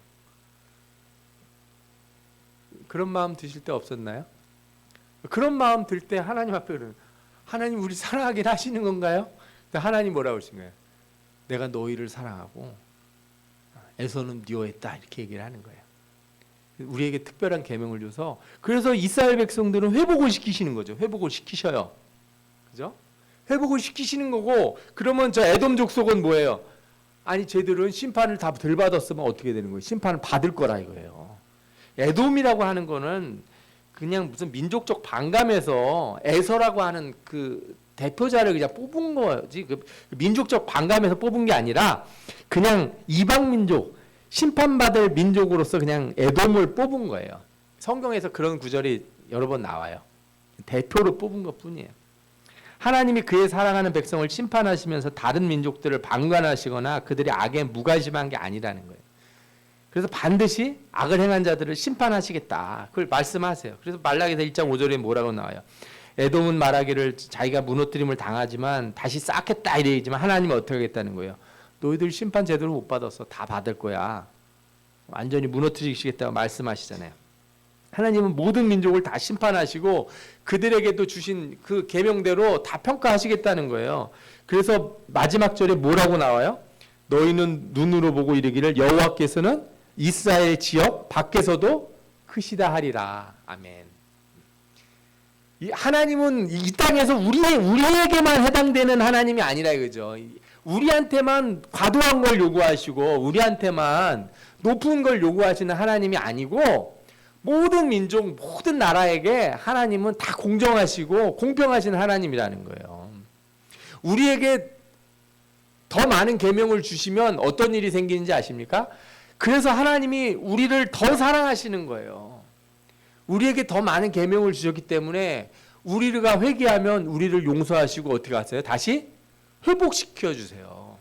그런 마음 드실 때 없었나요? 그런 마음 들 때 하나님 앞에 그러는, 하나님 우리 사랑하긴 하시는 건가요? 하나님 뭐라고 그러신 거예요? 내가 너희를 사랑하고 에서는 미워했다, 이렇게 얘기를 하는 거예요. 우리에게 특별한 계명을 줘서, 그래서 이스라엘 백성들은 회복을 시키시는 거죠. 회복을 시키셔요. 그죠? 회복을 시키시는 거고, 그러면 저 에돔 족속은 뭐예요? 아니 쟤들은 심판을 다 덜 받았으면 어떻게 되는 거예요? 심판을 받을 거라 이거예요. 에돔이라고 하는 거는 그냥 무슨 민족적 반감에서 에서라고 하는 그 대표자를 그냥 뽑은 거지. 그 민족적 반감에서 뽑은 게 아니라 그냥 이방 민족, 심판받을 민족으로서 그냥 에돔을 뽑은 거예요. 성경에서 그런 구절이 여러 번 나와요. 대표로 뽑은 것 뿐이에요. 하나님이 그의 사랑하는 백성을 심판하시면서 다른 민족들을 방관하시거나 그들의 악에 무관심한 게 아니라는 거예요. 그래서 반드시 악을 행한 자들을 심판하시겠다, 그걸 말씀하세요. 그래서 말라기서 1장 5절에 뭐라고 나와요? 에돔은 말하기를 자기가 무너뜨림을 당하지만 다시 쌓겠다 이래 얘기지만 하나님은 어떻게 하겠다는 거예요? 너희들 심판 제대로 못 받았어. 다 받을 거야. 완전히 무너뜨리시겠다고 말씀하시잖아요. 하나님은 모든 민족을 다 심판하시고 그들에게도 주신 그 계명대로 다 평가하시겠다는 거예요. 그래서 마지막 절에 뭐라고 나와요? 너희는 눈으로 보고 이르기를 여호와께서는 이스라엘 지역 밖에서도 크시다 하리라. 아멘. 이 하나님은 이 땅에서 우리에게만 해당되는 하나님이 아니라 이거죠. 우리한테만 과도한 걸 요구하시고 우리한테만 높은 걸 요구하시는 하나님이 아니고, 모든 민족, 모든 나라에게 하나님은 다 공정하시고 공평하신 하나님이라는 거예요. 우리에게 더 많은 계명을 주시면 어떤 일이 생기는지 아십니까? 그래서 하나님이 우리를 더 사랑하시는 거예요. 우리에게 더 많은 계명을 주셨기 때문에 우리가 회개하면 우리를 용서하시고 어떻게 하세요? 다시 회복시켜 주세요.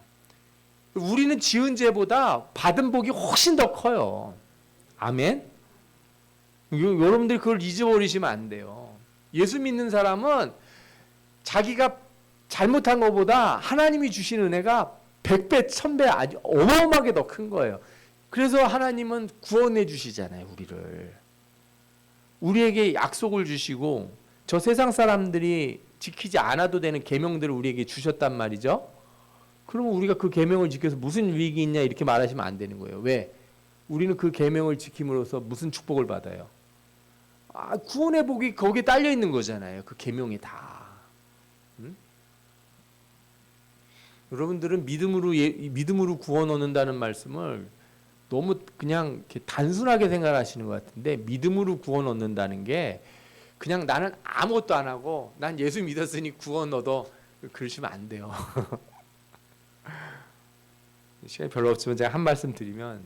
우리는 지은 죄보다 받은 복이 훨씬 더 커요. 아멘. 여러분들이 그걸 잊어버리시면 안 돼요. 예수 믿는 사람은 자기가 잘못한 것보다 하나님이 주신 은혜가 100배, 1000배 아주 어마어마하게 더 큰 거예요. 그래서 하나님은 구원해 주시잖아요, 우리를. 우리에게 약속을 주시고 저 세상 사람들이 지키지 않아도 되는 계명들을 우리에게 주셨단 말이죠. 그러면 우리가 그 계명을 지켜서 무슨 유익이 있냐 이렇게 말하시면 안 되는 거예요. 왜? 우리는 그 계명을 지킴으로써 무슨 축복을 받아요? 구원의 복이 거기에 딸려 있는 거잖아요. 그 계명이 다. 여러분들은 믿음으로 구원 얻는다는 말씀을 너무 그냥 이렇게 단순하게 생각하시는 것 같은데, 믿음으로 구원 얻는다는 게 그냥 나는 아무것도 안 하고 난 예수 믿었으니 구원 얻어, 그러시면 안 돼요. 시간이 별로 없지만 제가 한 말씀 드리면,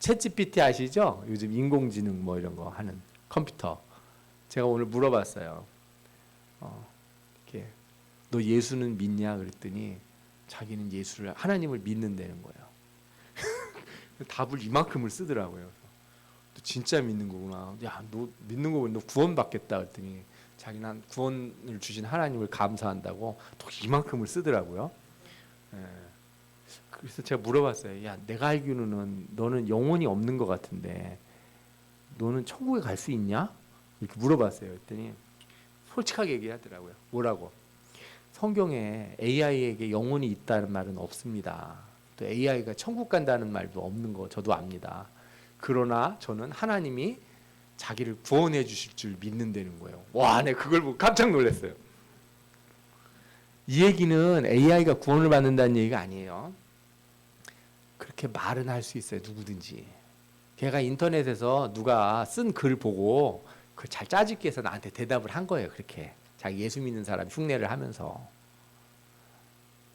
챗GPT 아시죠? 요즘 인공지능 뭐 이런 거 하는 컴퓨터. 제가 오늘 물어봤어요. 이렇게 너 예수는 믿냐 그랬더니 자기는 하나님을 믿는다는 거예요. 답을 이만큼을 쓰더라고요. 너 진짜 믿는 거구나. 야, 너 믿는 거면 너 구원 받겠다 그랬더니 자기는 구원을 주신 하나님을 감사한다고 또 이만큼을 쓰더라고요. 그래서 제가 물어봤어요. 야, 내가 알기로는 너는 영혼이 없는 것 같은데 너는 천국에 갈 수 있냐? 이렇게 물어봤어요. 그랬더니 솔직하게 얘기하더라고요. 뭐라고? 성경에 AI에게 영혼이 있다는 말은 없습니다. 또 AI가 천국 간다는 말도 없는 거 저도 압니다. 그러나 저는 하나님이 자기를 구원해 주실 줄 믿는다는 거예요. 와, 네, 그걸 보고 깜짝 놀랐어요. 이 얘기는 AI가 구원을 받는다는 얘기가 아니에요. 그렇게 말은 할 수 있어요, 누구든지. 걔가 인터넷에서 누가 쓴 글 보고 그걸 잘 짜집기 해서 나한테 대답을 한 거예요. 그렇게 자기 예수 믿는 사람 흉내를 하면서.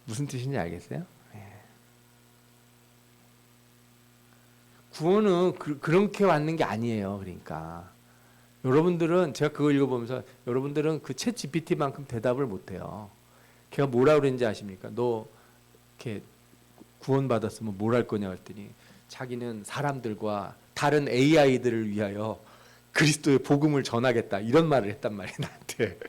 무슨 뜻인지 알겠어요? 구원은 그렇게 왔는 게 아니에요. 그러니까 여러분들은, 제가 그거 읽어보면서 여러분들은 그 챗 GPT만큼 대답을 못해요. 걔가 뭐라 그랬는지 아십니까? 너 이렇게 구원받았으면 뭘 할 거냐 했더니 자기는 사람들과 다른 AI들을 위하여 그리스도의 복음을 전하겠다 이런 말을 했단 말이에요. 나한테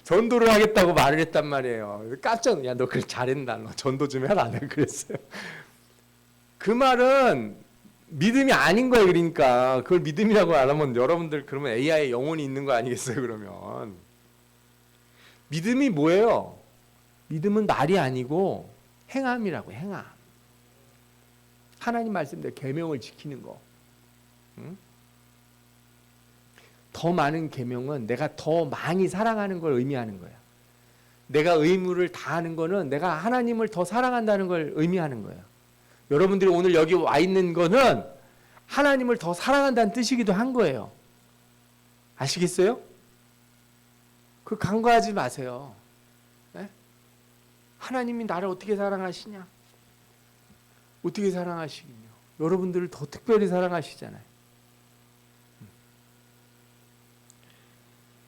전도를 하겠다고 말을 했단 말이에요. 깜짝 야 너 그래 잘했나? 너 전도 좀 해라 내가 그랬어요. 그 말은 믿음이 아닌 거예요. 그러니까 그걸 믿음이라고 안 하면 여러분들 그러면 AI에 영혼이 있는 거 아니겠어요? 그러면 믿음이 뭐예요? 믿음은 말이 아니고 행함이라고. 행함. 하나님 말씀대로 계명을 지키는 거. 응? 더 많은 계명은 내가 더 많이 사랑하는 걸 의미하는 거야. 내가 의무를 다하는 거는 내가 하나님을 더 사랑한다는 걸 의미하는 거예요. 여러분들이 오늘 여기 와 있는 거는 하나님을 더 사랑한다는 뜻이기도 한 거예요. 아시겠어요? 그 간과하지 마세요. 네? 하나님이 나를 어떻게 사랑하시냐? 어떻게 사랑하시긴요? 여러분들을 더 특별히 사랑하시잖아요.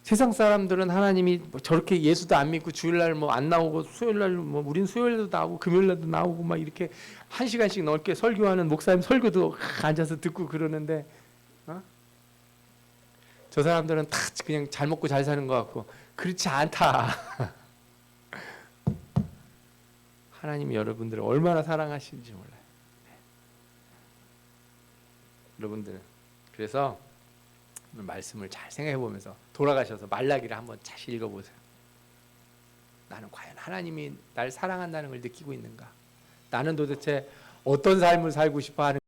세상 사람들은 하나님이 저렇게 예수도 안 믿고 주일날 뭐 안 나오고 수요일날 뭐 우린 수요일도 나오고 금요일날도 나오고 막 이렇게 1시간씩 넘게 설교하는 목사님 설교도 앉아서 듣고 그러는데 저 사람들은 다 그냥 잘 먹고 잘 사는 것 같고 그렇지 않다. 하나님이 여러분들을 얼마나 사랑하시는지 몰라요. 여러분들은 그래서 말씀을 잘 생각해 보면서 돌아가셔서 말라기를 한번 다시 읽어보세요. 나는 과연 하나님이 날 사랑한다는 걸 느끼고 있는가? 나는 도대체 어떤 삶을 살고 싶어 하는